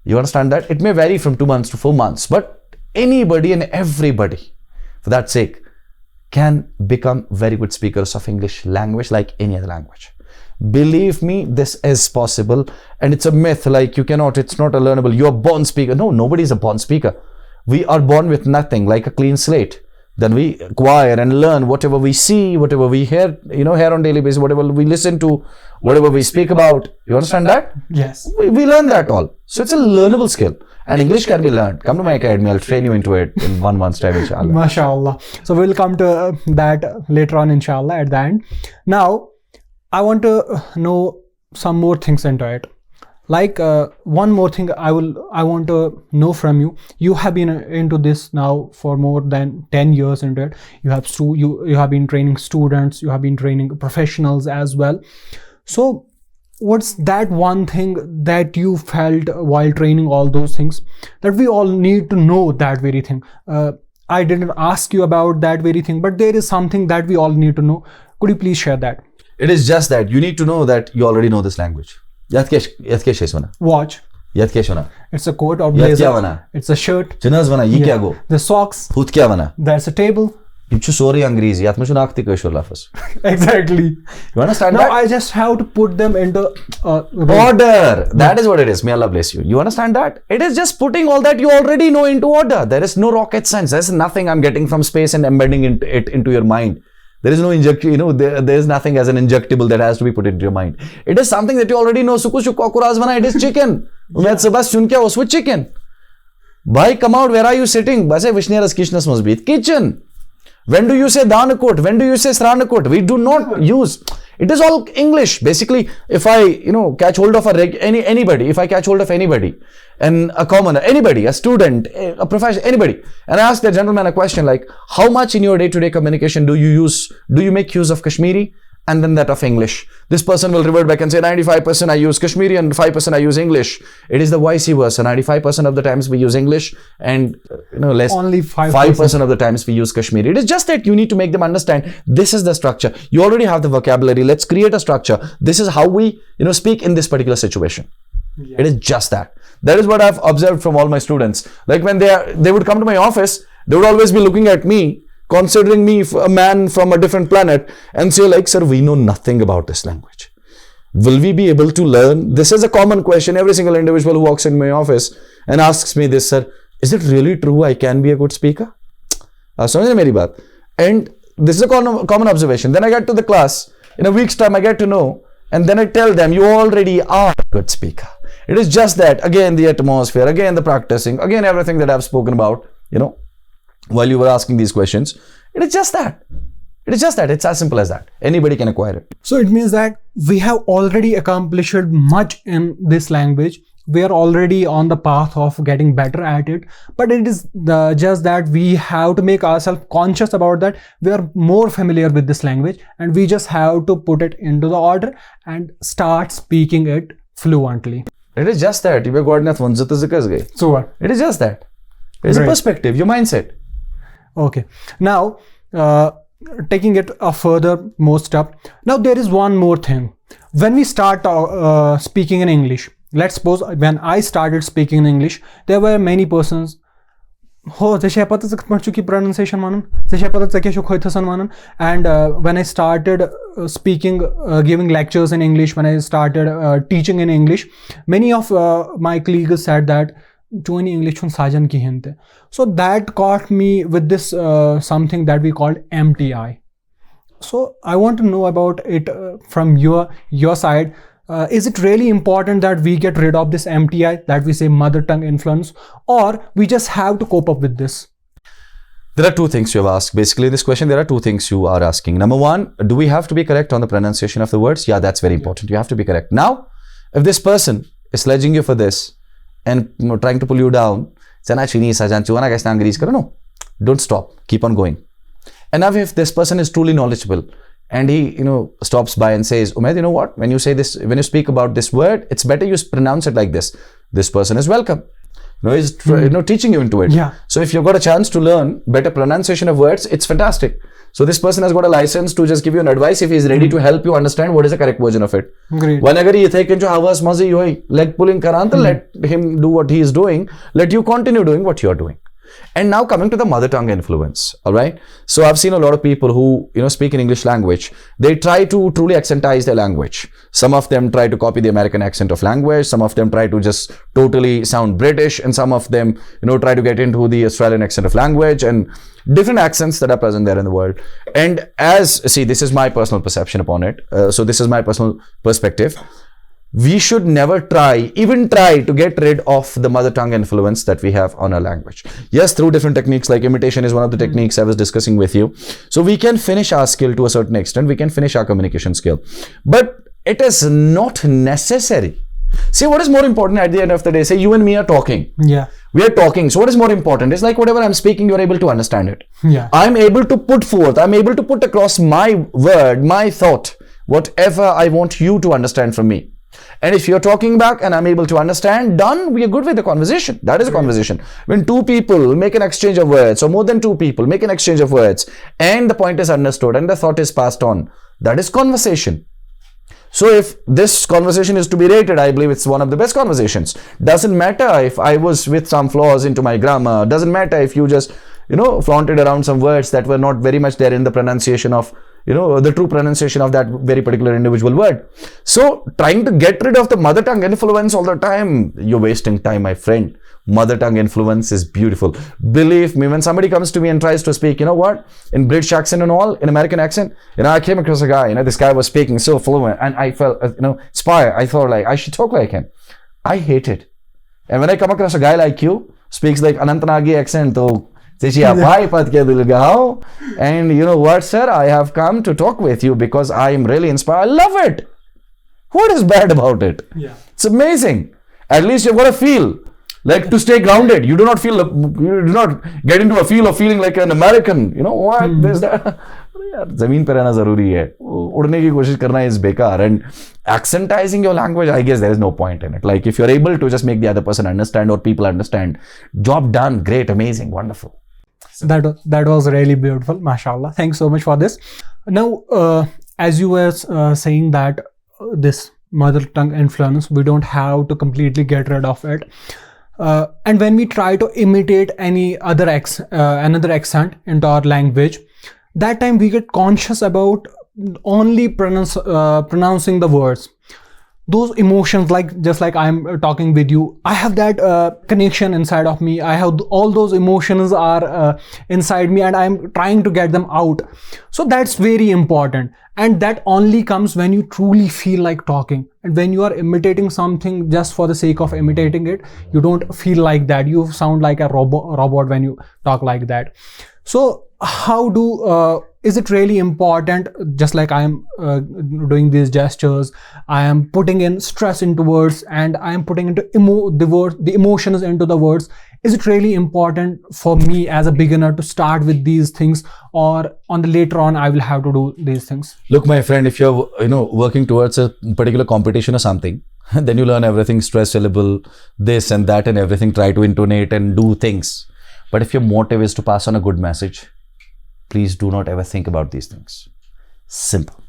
You understand that? It may vary from 2 months to 4 months, but anybody and everybody, for that sake, can become very good speakers of English language like any other language. Believe me, this is possible, and it's a myth. Like it's not a learnable. You're a born speaker. No, nobody is a born speaker. We are born with nothing, like a clean slate. Then we acquire and learn whatever we see, whatever we hear, hear on daily basis, whatever we listen to, whatever we speak about. You understand that? Yes. We learn that all. So it's a learnable skill. And English can be learned. Come to my academy, I'll train you into it in 1 month's time, inshallah. MashaAllah. So we'll come to that later on, inshallah, at the end. Now, I want to know some more things into it. Like one more thing I want to know from you. You have been into this now for more than 10 years into it. You have been training students, you have been training professionals as well. So what's that one thing that you felt while training all those things that we all need to know that very thing? I didn't ask you about that very thing, but there is something that we all need to know. Could you please share that? It is just that you need to know that you already know this language. Watch. It's a coat or blazer. It's a shirt. The socks. There's a table. Exactly. You understand now that? I just have to put them into order. That is what it is. May Allah bless you. You understand that? It is just putting all that you already know into order. There is no rocket science. There is nothing I'm getting from space and embedding it into your mind. There is no there is nothing as an injectable that has to be put into your mind. It is something that you already know. It is chicken. With chicken. Bhai, come out. Where are you sitting? Kitchen. When do you say danakot? When do you say sranakot? We do not use. It is all English. Basically, if I, catch hold of anybody, if I catch hold of anybody, and a commoner, anybody, a student, a professional, anybody, and I ask that gentleman a question like, how much in your day-to-day communication do you make use of Kashmiri? and then that of English. This person will revert back and say 95% I use Kashmiri and 5% I use English. It is the vice versa. 95% of the times we use English and less. Only 5% of the times we use Kashmiri. It is just that you need to make them understand this is the structure. You already have the vocabulary. Let's create a structure. This is how we speak in this particular situation. Yeah. It is just that. That is what I've observed from all my students. Like when they would come to my office, they would always be looking at me, considering me a man from a different planet, and say like, sir, we know nothing about this language. Will we be able to learn? This is a common question. Every single individual who walks in my office and asks me this, sir, is it really true I can be a good speaker? And this is a common observation. Then I get to the class. In a week's time, I get to know. And then I tell them, you already are a good speaker. It is just that, again, the atmosphere, again, the practicing, again, everything that I've spoken about, while you were asking these questions. It is just that. It is just that. It's as simple as that. Anybody can acquire it. So it means that we have already accomplished much in this language. We are already on the path of getting better at it. But it is just that we have to make ourselves conscious about that. We are more familiar with this language and we just have to put it into the order and start speaking it fluently. It is just that. So what? It is just that. It is a perspective, your mindset. Okay. Now, taking it a further more step. Now, there is one more thing. When we start speaking in English, let's suppose when I started speaking in English, there were many persons. Pronunciation and when I started speaking, giving lectures in English, when I started teaching in English, many of my colleagues said that English so that caught me with this something that we called MTI. So I want to know about it from your side. Is it really important that we get rid of this MTI, that we say mother tongue influence, or we just have to cope up with this? There are two things you have asked. Basically, this question, there are two things you are asking. Number one, do we have to be correct on the pronunciation of the words? Yeah, that's very important. You have to be correct. Now, if this person is sledging you for this and trying to pull you down, no, don't stop. Keep on going. And now if this person is truly knowledgeable, and he, stops by and says, Umaid, you know what? When you say this, when you speak about this word, it's better you pronounce it like this. This person is welcome. He's teaching you into it. Yeah. So if you've got a chance to learn better pronunciation of words, it's fantastic. So this person has got a license to just give you an advice if he's ready to help you understand what is the correct version of it. Great. Whenever you take into hours, leg pulling karanta, let him do what he is doing. Let you continue doing what you're doing. And now coming to the mother tongue influence, all right? So I've seen a lot of people who, speak in English language. They try to truly accentize their language. Some of them try to copy the American accent of language. Some of them try to just totally sound British. And some of them, try to get into the Australian accent of language and different accents that are present there in the world. And this is my personal perception upon it. So this is my personal perspective. We should never even try to get rid of the mother tongue influence that we have on our language. Yes, through different techniques, like imitation is one of the techniques I was discussing with you. So we can finish our skill to a certain extent. We can finish our communication skill. But it is not necessary. See, what is more important at the end of the day? Say you and me are talking. Yeah. We are talking. So what is more important? It's like whatever I'm speaking, you're able to understand it. Yeah. I'm able to put forth, I'm able to put across my word, my thought, whatever I want you to understand from me. And if you're talking back and I'm able to understand, done, we are good with the conversation. That is a conversation. When two people make an exchange of words, or more than two people make an exchange of words, and the point is understood and the thought is passed on, that is conversation. So if this conversation is to be rated, I believe it's one of the best conversations. Doesn't matter if I was with some flaws into my grammar. Doesn't matter if you just, flaunted around some words that were not very much there in the pronunciation of, the true pronunciation of that very particular individual word. So trying to get rid of the mother tongue influence all the time, you're wasting time, my friend. Mother tongue influence is beautiful. Believe me, when somebody comes to me and tries to speak, in British accent and all, in American accent, I came across a guy, this guy was speaking so fluent and I felt, inspired. I thought like, I should talk like him. I hate it. And when I come across a guy like you, speaks like Anantanagi accent, though, and you know what, sir, I have come to talk with you because I am really inspired. I love it. What is bad about it? Yeah. It's amazing. At least you've got to feel like to stay grounded. You do not get into a feel of feeling like an American. What? There's that. यार जमीन पे रहना जरूरी है, उड़ने की कोशिश करना is बेकार. And accentizing your language, I guess there is no point in it. Like if you're able to just make the other person understand or people understand, job done, great, amazing, wonderful. That was really beautiful, mashallah. Thanks so much for this. Now, as you were saying that this mother tongue influence, we don't have to completely get rid of it. And when we try to imitate any other another accent into our language, that time we get conscious about only pronouncing the words. Those emotions, like just like I'm talking with you, I have that connection inside of me. I have all those emotions are inside me, and I'm trying to get them out. So that's very important, and that only comes when you truly feel like talking. And when you are imitating something just for the sake of imitating it, you don't feel like that. You sound like a robot when you talk like that. So how do is it really important, just like I am doing these gestures, I am putting in stress into words, and I am putting into the emotions into the words. Is it really important for me as a beginner to start with these things, or on the later on I will have to do these things? Look, my friend, if you're working towards a particular competition or something, then you learn everything, stress syllable, this and that and everything, try to intonate and do things. But if your motive is to pass on a good message, please do not ever think about these things. Simple.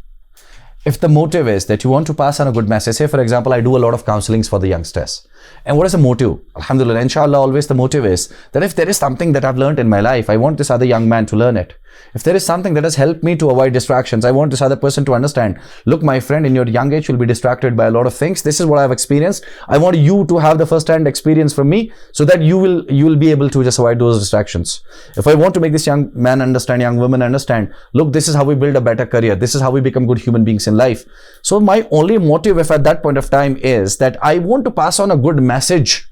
If the motive is that you want to pass on a good message, say for example, I do a lot of counselings for the youngsters. And what is the motive? Alhamdulillah, inshallah, always the motive is that if there is something that I've learned in my life, I want this other young man to learn it. If there is something that has helped me to avoid distractions, I want this other person to understand, look, my friend, in your young age, you'll be distracted by a lot of things. This is what I've experienced. I want you to have the first-hand experience from me so that you will be able to just avoid those distractions. If I want to make this young man understand, young woman understand, look, this is how we build a better career. This is how we become good human beings in life. So my only motive, if at that point of time, is that I want to pass on a good message.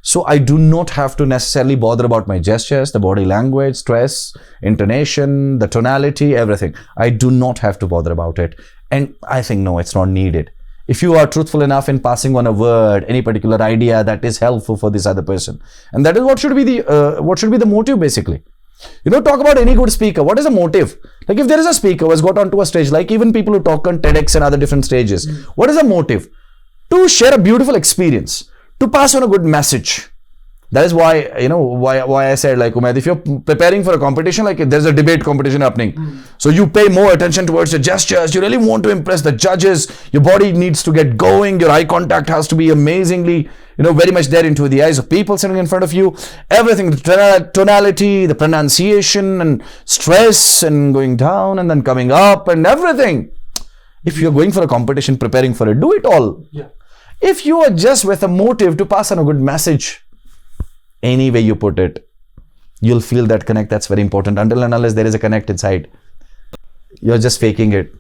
So I do not have to necessarily bother about my gestures, the body language, stress, intonation, the tonality, everything. I do not have to bother about it. And I think, no, it's not needed. If you are truthful enough in passing on a word, any particular idea that is helpful for this other person, and that is what should be the motive basically. Talk about any good speaker. What is the motive? Like if there is a speaker who has got onto a stage, like even people who talk on TEDx and other different stages, what is the motive? To share a beautiful experience, to pass on a good message. That is why, why I said, like, Umaid, if you're preparing for a competition, like if there's a debate competition happening, so you pay more attention towards your gestures, you really want to impress the judges, your body needs to get going, your eye contact has to be amazingly, very much there into the eyes of people sitting in front of you, everything, the tonality, the pronunciation and stress and going down and then coming up and everything. If you're going for a competition, preparing for it, do it all. Yeah. If you are just with a motive to pass on a good message, any way you put it, you'll feel that connect. That's very important. Until and unless there is a connect inside, you're just faking it.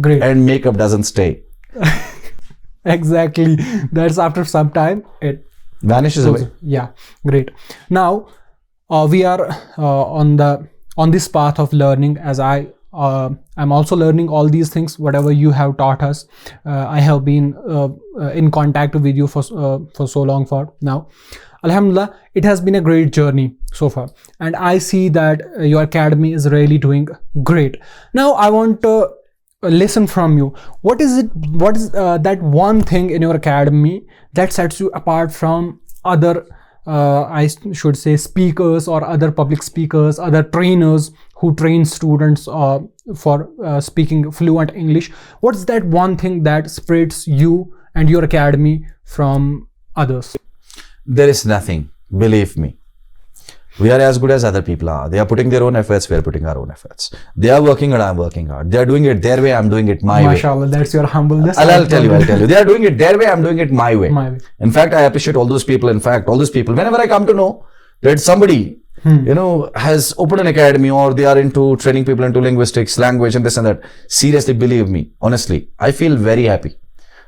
Great. And makeup doesn't stay. Exactly. That's after some time, it vanishes away. Yeah, great. Now, we are on this path of learning, as I'm also learning all these things, whatever you have taught us. I have been in contact with you for so long for now. Alhamdulillah, it has been a great journey so far, and I see that your academy is really doing great. Now I want to listen from you. What is that one thing in your academy that sets you apart from other I should say speakers or other public speakers, other trainers who train students for speaking fluent English? What's that one thing that separates you and your academy from others? There is nothing, believe me. We are as good as other people are. They are putting their own efforts, we are putting our own efforts. They are working hard, I'm working hard. They are doing it their way, I'm doing it my way. MashaAllah, that's your humbleness. I'll tell you. They are doing it their way, I'm doing it my way. In fact, I appreciate all those people. Whenever I come to know that somebody, has opened an academy, or they are into training people into linguistics, language and this and that, seriously, believe me, honestly, I feel very happy.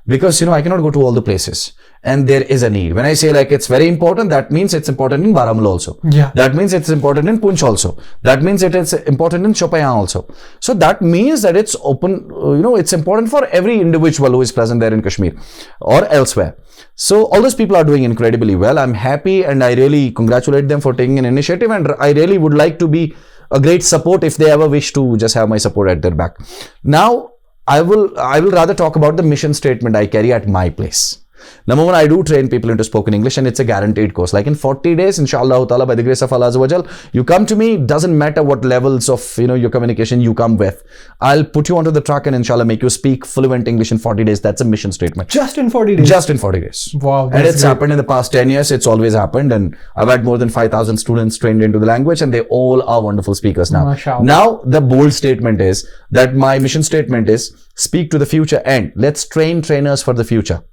Because, I cannot go to all the places. And there is a need. When I say like it's very important, that means it's important in Baramulla also. Yeah. That means it's important in Punch also. That means it is important in Chopayan also. So that means that it's open, it's important for every individual who is present there in Kashmir or elsewhere. So all those people are doing incredibly well. I'm happy and I really congratulate them for taking an initiative, and I really would like to be a great support if they ever wish to just have my support at their back. Now, I will rather talk about the mission statement I carry at my place. Number one, I do train people into spoken English, and it's a guaranteed course. Like in 40 days, inshallah ta'ala, by the grace of Allah Azza wa Jal, you come to me, doesn't matter what levels of, your communication you come with. I'll put you onto the track and inshallah make you speak fluent English in 40 days. That's a mission statement. Just in 40 days? Just in 40 days. Wow. And it's happened in the past 10 years. It's always happened. And I've had more than 5,000 students trained into the language, and they all are wonderful speakers now. MashaAllah. Now, the bold statement is that my mission statement is speak to the future and let's train trainers for the future.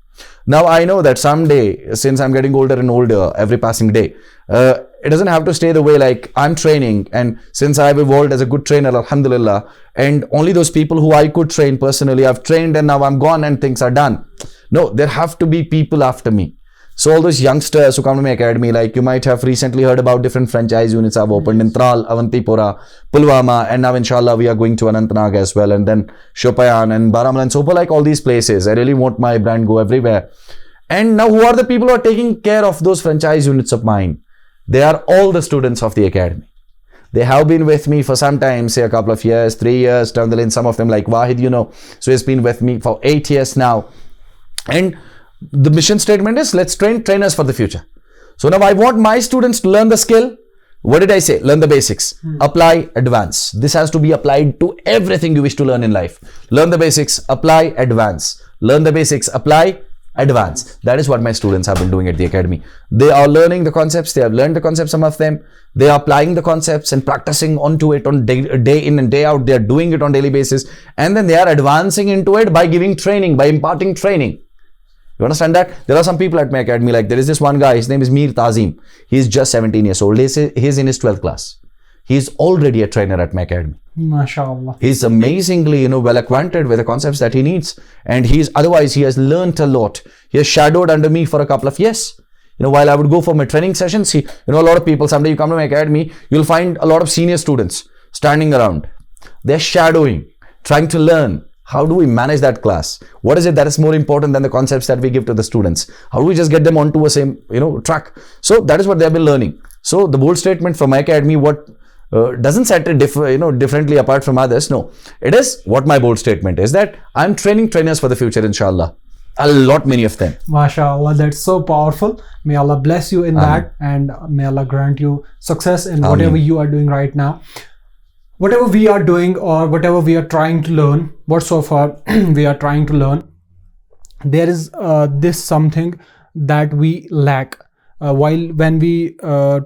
Now, I know that someday, since I'm getting older and older every passing day, it doesn't have to stay the way like I'm training. And since I've evolved as a good trainer, alhamdulillah, and only those people who I could train personally, I've trained and now I'm gone and things are done. No, there have to be people after me. So all those youngsters who come to my academy, like you might have recently heard about different franchise units I've opened in Tral, Avantipura, Pulwama, and now inshallah we are going to Anantnag as well, and then Shopayan and Baramulla and Sopo, like all these places. I really want my brand go everywhere. And now who are the people who are taking care of those franchise units of mine? They are all the students of the academy. They have been with me for some time, say a couple of years, 3 years down the line. Some of them like Wahid, so he's been with me for 8 years now. And the mission statement is let's train trainers for the future. So now I want my students to learn the skill. What did I say? Learn the basics. Apply, advance. This has to be applied to everything you wish to learn in life. Learn the basics, apply, advance. Learn the basics, apply, advance. That is what my students have been doing at the academy. They are learning the concepts. They have learned the concepts, some of them. They are applying the concepts and practicing onto it on day in and day out. They are doing it on daily basis. And then they are advancing into it by giving training, by imparting training. You understand that? There are some people at my academy, like there is this one guy, his name is Mir Tazim. He's just 17 years old. He's in his 12th class. He's already a trainer at my academy. MashaAllah. He's amazingly, well acquainted with the concepts that he needs. And he has learned a lot. He has shadowed under me for a couple of years. While I would go for my training sessions, a lot of people, someday you come to my academy, you'll find a lot of senior students standing around. They're shadowing, trying to learn. How do we manage that class? What is it that is more important than the concepts that we give to the students? How do we just get them onto a same, track? So that is what they have been learning. So the bold statement for my academy, what doesn't set it differently apart from others. No, it is what my bold statement is, that I'm training trainers for the future, inshallah. Many of them. MashaAllah, that's so powerful. May Allah bless you in that, and may Allah grant you success in whatever you are doing right now. Whatever we are doing or whatever we are trying to learn, whatsoever we are trying to learn, there is this something that we lack when we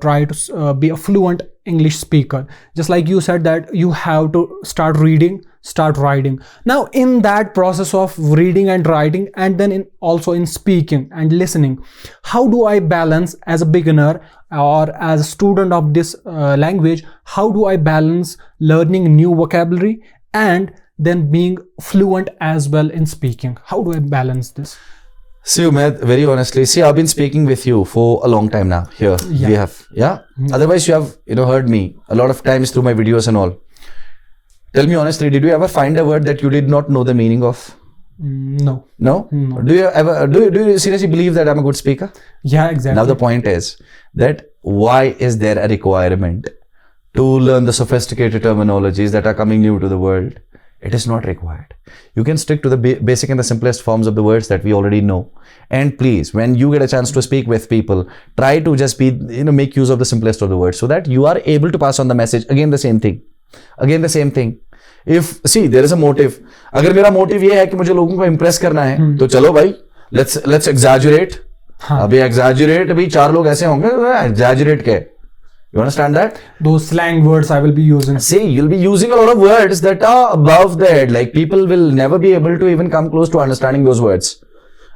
try to be a fluent English speaker. Just like you said that you have to start reading, start writing. Now in that process of reading and writing, and then also in speaking and listening, how do I balance as a beginner or as a student of this language? How do I balance learning new vocabulary and then being fluent as well in speaking? How do I balance this? See, Umaid, very honestly, I've been speaking with you for a long time now. Here, we have, Otherwise, you have, heard me a lot of times through my videos and all. Tell me honestly, did you ever find a word that you did not know the meaning of? No. No? Do you seriously believe that I'm a good speaker? Yeah, exactly. Now the point is that why is there a requirement to learn the sophisticated terminologies that are coming new to the world? It is not required. You can stick to the basic and the simplest forms of the words that we already know. And please, when you get a chance to speak with people, try to just make use of the simplest of the words so that you are able to pass on the message. Again, the same thing. If there is a motive. अगर मेरा motive ये है कि मुझे लोगों को impress करना है, तो चलो भाई, let's exaggerate. अभी exaggerate अभी 4 लोग ऐसे होंगे, exaggerate क्या? You understand that? Those slang words I will be using. See, you'll be using a lot of words that are above the head. Like people will never be able to even come close to understanding those words.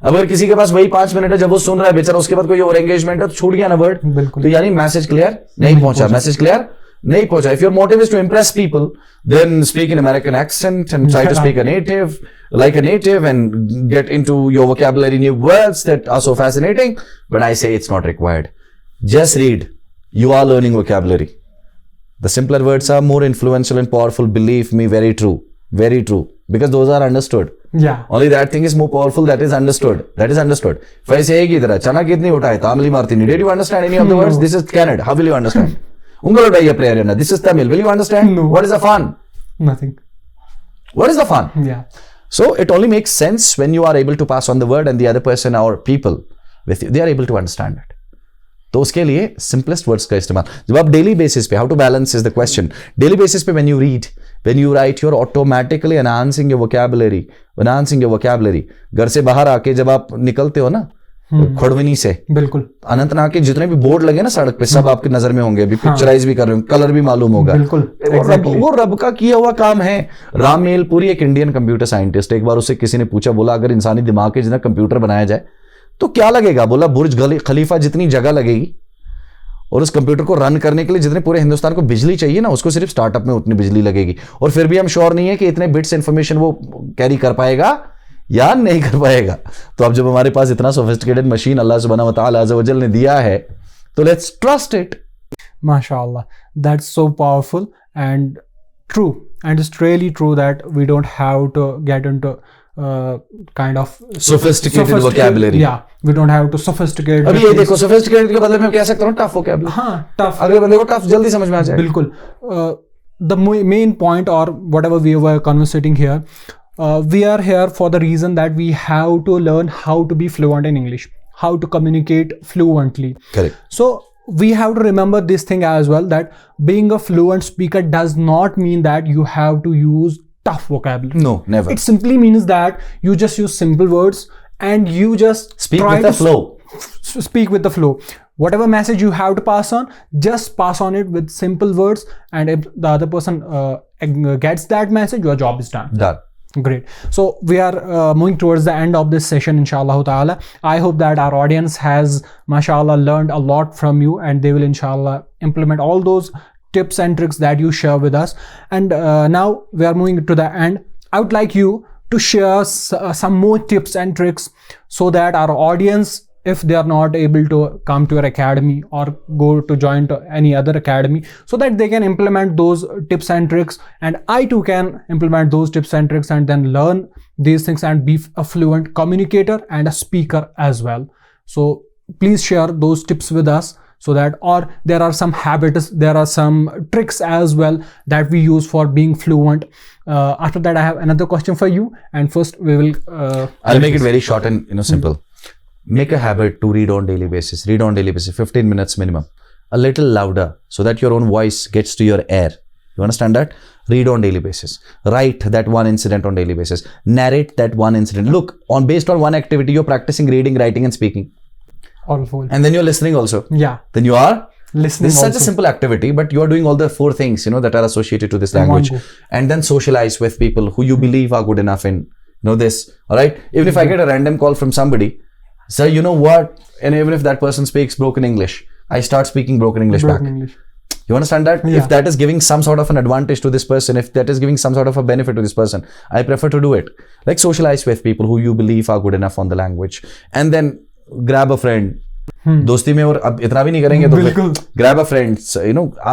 अगर किसी के पास वही 5 minute है जब वो सुन रहा है बेचारा, उसके बाद कोई और एंगेजमेंट है तो छूट गया ना वर्ड. तो यानी मैसेज क्लियर नहीं पहुंचा. मैसेज क्लियर नहीं पहुंचा. If your motive is to impress people, then speak in American accent and try to speak like a native and get into your vocabulary new words that are so fascinating. But I say it's not required. Just read. You are learning vocabulary. The simpler words are more influential and powerful. Believe me, very true. Very true. Because those are understood. Yeah. Only that thing is more powerful that is understood. If I say, chana kitni utai, tamli martini. Did you understand any of the words? This is Canada. How will you understand? Ungalo daiya prayerna. This is Tamil. Will you understand? No. What is the fun? Nothing. What is the fun? Yeah. So it only makes sense when you are able to pass on the word and the other person or people with you, they are able to understand it. तो उसके लिए simplest words का इस्तेमाल जब आप daily basis पे, how to balance is the question. Daily basis पे when you read, when you write, you're automatically enhancing your vocabulary. घर से बाहर आके जब आप निकलते हो ना खड़वनी से, बिल्कुल अनंतनाग के जितने भी बोर्ड लगे ना सड़क पे सब आपकी नजर में होंगे, अभी पिक्चराइज भी कर रहे हो, कलर भी मालूम होगा. बिल्कुल वो रब का किया हुआ काम है. राम मेलपुरी एक इंडियन कंप्यूटर साइंटिस्ट, एक बार उससे किसी ने पूछा, बोला अगर इंसानी दिमाग के जितना कंप्यूटर बनाया जाए तो क्या लगेगा? बोला बुर्ज खलीफा जितनी जगह लगेगी, और उस कंप्यूटर को रन करने के लिए जितने पूरे हिंदुस्तान को बिजली चाहिए ना, उसको सिर्फ स्टार्टअप में उतनी बिजली लगेगी. और फिर भी हम श्योर नहीं है कि इतने बिट्स इंफॉर्मेशन वो कैरी कर पाएगा या नहीं कर पाएगा. तो अब जब हमारे पास इतना सोफिस्टिकेटेड मशीन अल्लाह सुब्हानहू व तआला अज़्ज़ व जल ने दिया है, तो लेट्स ट्रस्ट इट. माशाअल्लाह, that's so powerful and true, and it's really true that we don't have to get into kind of sophisticated vocabulary. Yeah, we don't have to sophisticate. अभी ये देखो, sophisticated के बदले में कह सकता हूँ tough vocabulary. हाँ, tough. अगले बंदे को tough जल्दी समझ में आ जाए. बिल्कुल. The main point, or whatever we were conversating here, we are here for the reason that we have to learn how to be fluent in English, how to communicate fluently. Correct. So we have to remember this thing as well, that being a fluent speaker does not mean that you have to use tough vocabulary. No, never. It simply means that you just use simple words and you just speak with the flow. Speak with the flow. Whatever message you have to pass on, just pass on it with simple words, and if the other person gets that message, your job is done. Done. Great. So we are moving towards the end of this session, inshallah ta'ala. I hope that our audience has, mashallah, learned a lot from you, and they will inshallah implement all those tips and tricks that you share with us. And now we are moving to the end. I would like you to share some more tips and tricks so that our audience, if they are not able to come to your academy or go to join to any other academy, so that they can implement those tips and tricks, and I too can implement those tips and tricks and then learn these things and be a fluent communicator and a speaker as well. So please share those tips with us, so that, or there are some habits, there are some tricks as well that we use for being fluent. After that, I have another question for you, and first we will I'll make it very short and simple. Make a habit to read on daily basis. Read on daily basis, 15 minutes minimum, a little louder, so that your own voice gets to your ear. You understand that? Read on daily basis. Write that one incident on daily basis. Narrate that one incident. Look, based on one activity, you're practicing reading, writing and speaking. And then you're listening also. Yeah. Then you are listening. This is such a simple activity, but you are doing all the 4 things, that are associated to this language. And then socialize with people who you believe are good enough in, this. All right. Even if I get a random call from somebody, sir, you know what? And even if that person speaks broken English, I start speaking broken English back. You understand that? Yeah. If that is giving some sort of an advantage to this person, if that is giving some sort of a benefit to this person, I prefer to do it. Like socialize with people who you believe are good enough on the language. And then grab a friend. दोस्ती में और अब इतना भी नहीं करेंगे तो grab a friend,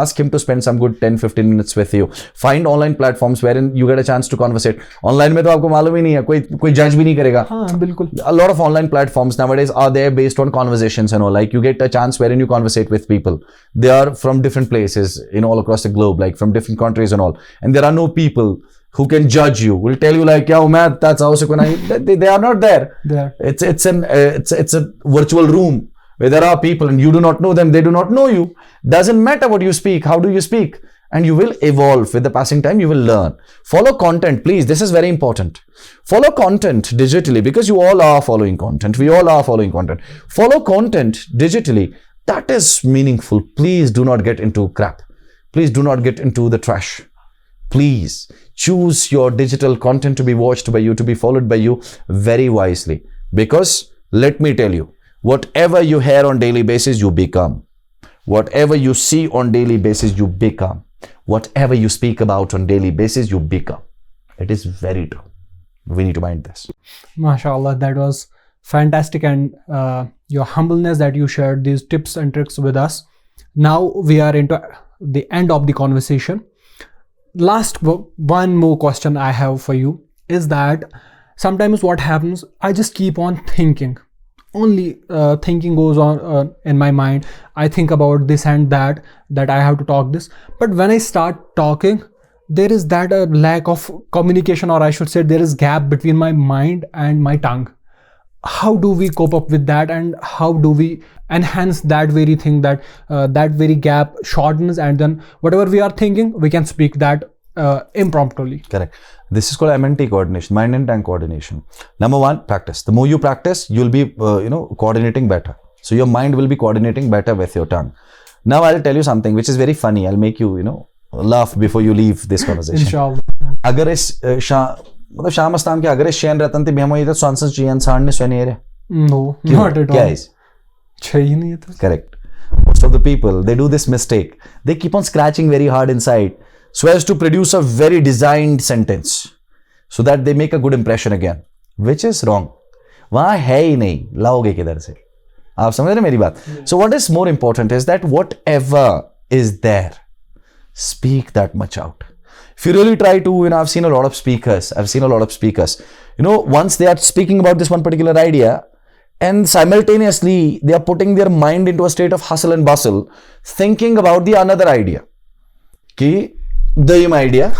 ask him to spend some good 10-15 minutes with you. Find online platforms wherein you get a chance to conversate. Online में तो आपको मालूम ही नहीं है, कोई judge भी नहीं करेगा. हाँ, बिल्कुल. A lot of online platforms nowadays are there based on conversations and all. Like you get a chance wherein you conversate with people. They are from different places, all across the globe, like from different countries and all. And there are no people who can judge you, will tell you like, yeah, man, that's how they are not there. It's a virtual room where there are people and you do not know them, they do not know you. Doesn't matter what you speak, how do you speak? And you will evolve with the passing time, you will learn. Follow content, please. This is very important. Follow content digitally, because you all are following content. We all are following content. Follow content digitally. That is meaningful. Please do not get into crap. Please do not get into the trash. Please choose your digital content to be watched by you, to be followed by you very wisely. Because let me tell you, whatever you hear on daily basis, you become. Whatever you see on daily basis, you become. Whatever you speak about on daily basis, you become. It is very true. We need to mind this. MashaAllah, that was fantastic, and your humbleness that you shared these tips and tricks with us. Now we are into the end of the conversation. One more question I have for you is that sometimes what happens, I just keep on thinking only thinking goes on in my mind. I think about this and that I have to talk this. But when I start talking, there is that lack of communication, or I should say there is gap between my mind and my tongue. How do we cope up with that, and how do we enhance that very thing, that that very gap shortens, and then whatever we are thinking, we can speak that impromptu? Correct. This is called MNT coordination, mind and tongue coordination. Number one, practice. The more you practice, you'll be coordinating better. So your mind will be coordinating better with your tongue. Now I'll tell you something which is very funny. I'll make you laugh before you leave this conversation. Inshallah. अगर इस मतलब शाम अस्ताम के अगर इस Shane रतन ते बेहमो ये तो सांसद चीन सांड ने सुने रे. No, not at all. क्या is? चाहिए नहीं है तो. Correct. Most of the people, they do this mistake. They keep on scratching very hard inside so as to produce a very designed sentence so that they make a good impression again, which is wrong. वहाँ है ही नहीं, लाओगे किधर से? आप समझ रहे मेरी बात? So what is more important is that whatever is there, speak that much out. If you really try to, I've seen a lot of speakers. Once they are speaking about this one particular idea, and simultaneously they are putting their mind into a state of hustle and bustle, thinking about the another idea. Ki, the same idea.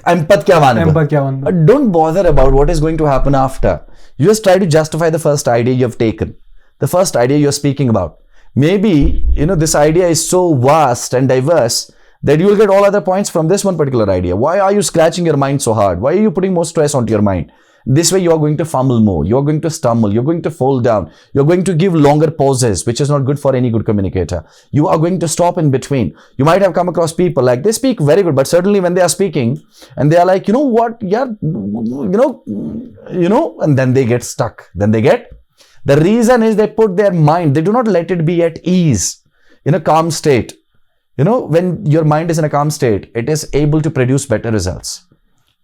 Empathy kya ban. Don't bother about what is going to happen after. You just try to justify the first idea you have taken, the first idea you're speaking about. Maybe, this idea is so vast and diverse that you will get all other points from this one particular idea. Why are you scratching your mind so hard? Why are you putting more stress onto your mind? This way you are going to fumble more, you are going to stumble, you're going to fall down, you're going to give longer pauses, which is not good for any good communicator. You are going to stop in between. You might have come across people like they speak very good, but certainly when they are speaking and they are like, and then they get stuck. The reason is they put their mind, they do not let it be at ease, in a calm state. When your mind is in a calm state, it is able to produce better results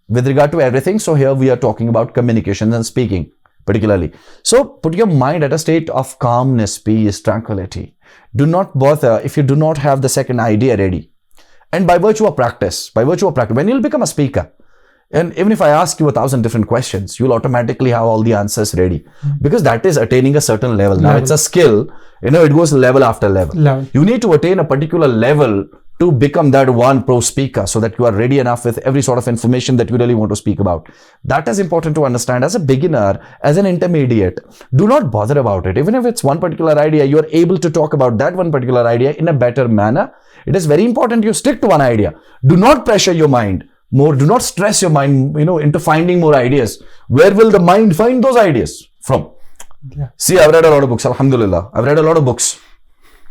with regard to everything. So here we are talking about communication and speaking particularly. So put your mind at a state of calmness, peace, tranquility. Do not bother if you do not have the second idea ready. And by virtue of practice, when you'll become a speaker, and even if I ask you 1,000 different questions, you'll automatically have all the answers ready, because that is attaining a certain level. Now it's a skill, it goes level after level. You need to attain a particular level to become that one pro speaker, so that you are ready enough with every sort of information that you really want to speak about. That is important to understand. As a beginner, as an intermediate, do not bother about it. Even if it's one particular idea, you are able to talk about that one particular idea in a better manner. It is very important you stick to one idea. Do not pressure your mind more. Do not stress your mind, into finding more ideas. Where will the mind find those ideas from? Yeah. See, I've read a lot of books. Alhamdulillah. I've read a lot of books.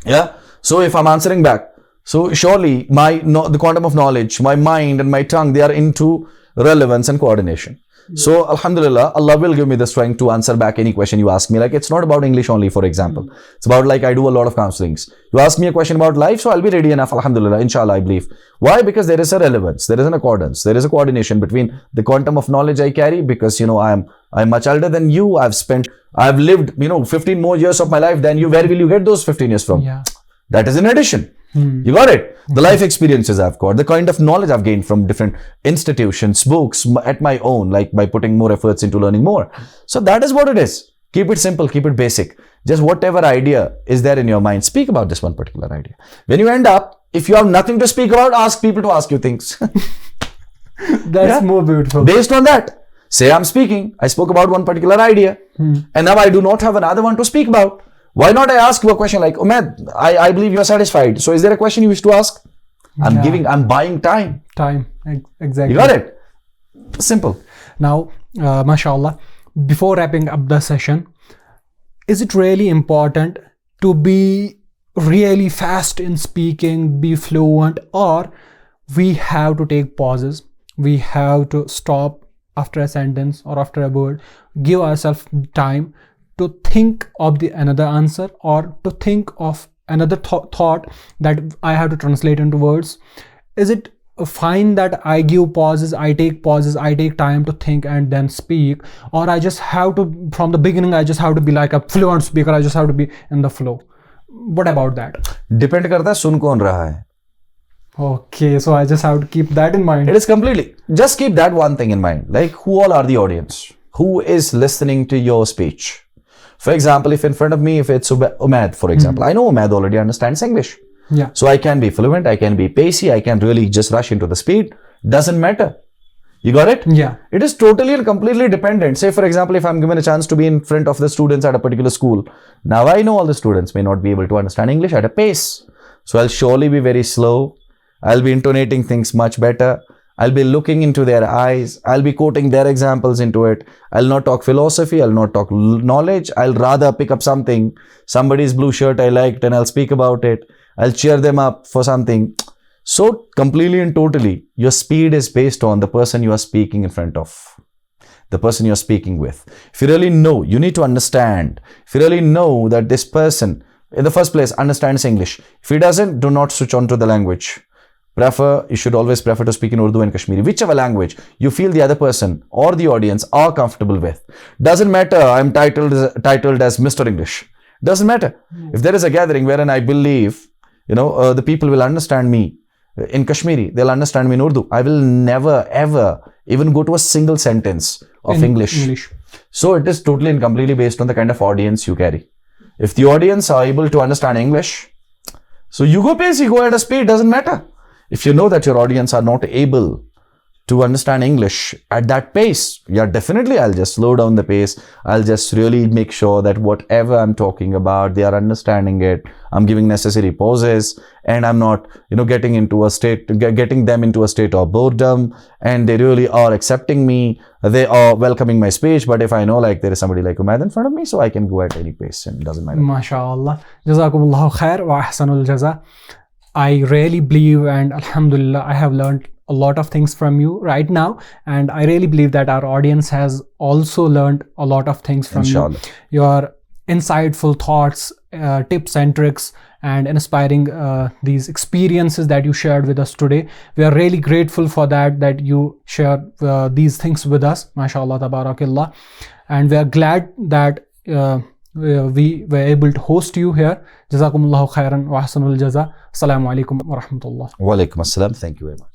Yeah. So if I'm answering back, so surely the quantum of knowledge, my mind and my tongue, they are into relevance and coordination. So Alhamdulillah, Allah will give me the strength to answer back any question you ask me. Like, it's not about English only, for example. It's about, like, I do a lot of counselings. You ask me a question about life, so I'll be ready enough, Alhamdulillah, inshallah, I believe. Why? Because there is a relevance, there is an accordance, there is a coordination between the quantum of knowledge I carry, because, I'm much older than you. I've lived, 15 more years of my life than you. Where will you get those 15 years from? Yeah. That is in addition. You got it? The life experiences I've got, the kind of knowledge I've gained from different institutions, books, at my own, like by putting more efforts into learning more. So that is what it is. Keep it simple, keep it basic. Just whatever idea is there in your mind, speak about this one particular idea. When you end up, if you have nothing to speak about, ask people to ask you things. That's more beautiful. Based on that, say I'm speaking, I spoke about one particular idea, and now I do not have another one to speak about. Why not I ask you a question like, Umaid, I believe you are satisfied. So is there a question you wish to ask? I'm buying time. Exactly. You got it? Simple. Now, mashallah, before wrapping up the session, is it really important to be really fast in speaking, be fluent, or we have to take pauses? We have to stop after a sentence or after a word, give ourselves time to think of another answer, or to think of another thought that I have to translate into words. Is it fine that I give pauses, I take time to think and then speak, or I just have to, from the beginning, I just have to be like a fluent speaker, I just have to be in the flow? What about that? Depend करता है सुन कौन रहा है. Okay, so I just have to keep that in mind. It is completely, just keep that one thing in mind. Like, who all are the audience? Who is listening to your speech? For example, if in front of me, if it's Umaid, for example, I know Umaid already understands English. Yeah. So I can be fluent, I can be pacey, I can really just rush into the speed. Doesn't matter. You got it? Yeah. It is totally and completely dependent. Say, for example, if I'm given a chance to be in front of the students at a particular school, now I know all the students may not be able to understand English at a pace. So I'll surely be very slow. I'll be intonating things much better. I'll be looking into their eyes. I'll be quoting their examples into it. I'll not talk philosophy. I'll not talk knowledge. I'll rather pick up something, somebody's blue shirt I liked, and I'll speak about it. I'll cheer them up for something. So completely and totally, your speed is based on the person you are speaking in front of, the person you're speaking with. If you really know, you need to understand. If you really know that this person, in the first place, understands English. If he doesn't, do not switch on to the language. You should always prefer to speak in Urdu and Kashmiri, whichever language you feel the other person or the audience are comfortable with. Doesn't matter, I'm titled as Mr. English. Doesn't matter. If there is a gathering wherein I believe, the people will understand me in Kashmiri, they'll understand me in Urdu, I will never ever even go to a single sentence of English. So it is totally and completely based on the kind of audience you carry. If the audience are able to understand English, so you go pace, you go at a speed, doesn't matter. If you know that your audience are not able to understand English at that pace, yeah, definitely I'll just slow down the pace. I'll just really make sure that whatever I'm talking about, they are understanding it. I'm giving necessary pauses, and I'm not, getting them into a state of boredom, and they really are accepting me. They are welcoming my speech. But if I know like there is somebody like Umaid in front of me, so I can go at any pace and it doesn't matter. MashaAllah. Jazakumullahu khair wa ahsanul jaza. I really believe, and alhamdulillah, I have learned a lot of things from you right now, and I really believe that our audience has also learned a lot of things from Inshallah. you. Your insightful thoughts, tips and tricks, and inspiring these experiences that you shared with us today. We are really grateful for that you shared these things with us. MashaAllah, tabarakallah. And we are glad that we were able to host you here. Jazakumullahu khairan wa ahsanul jaza. Assalamu alaikum wa rahmatullah. Wa alaikum assalam. Thank you very much.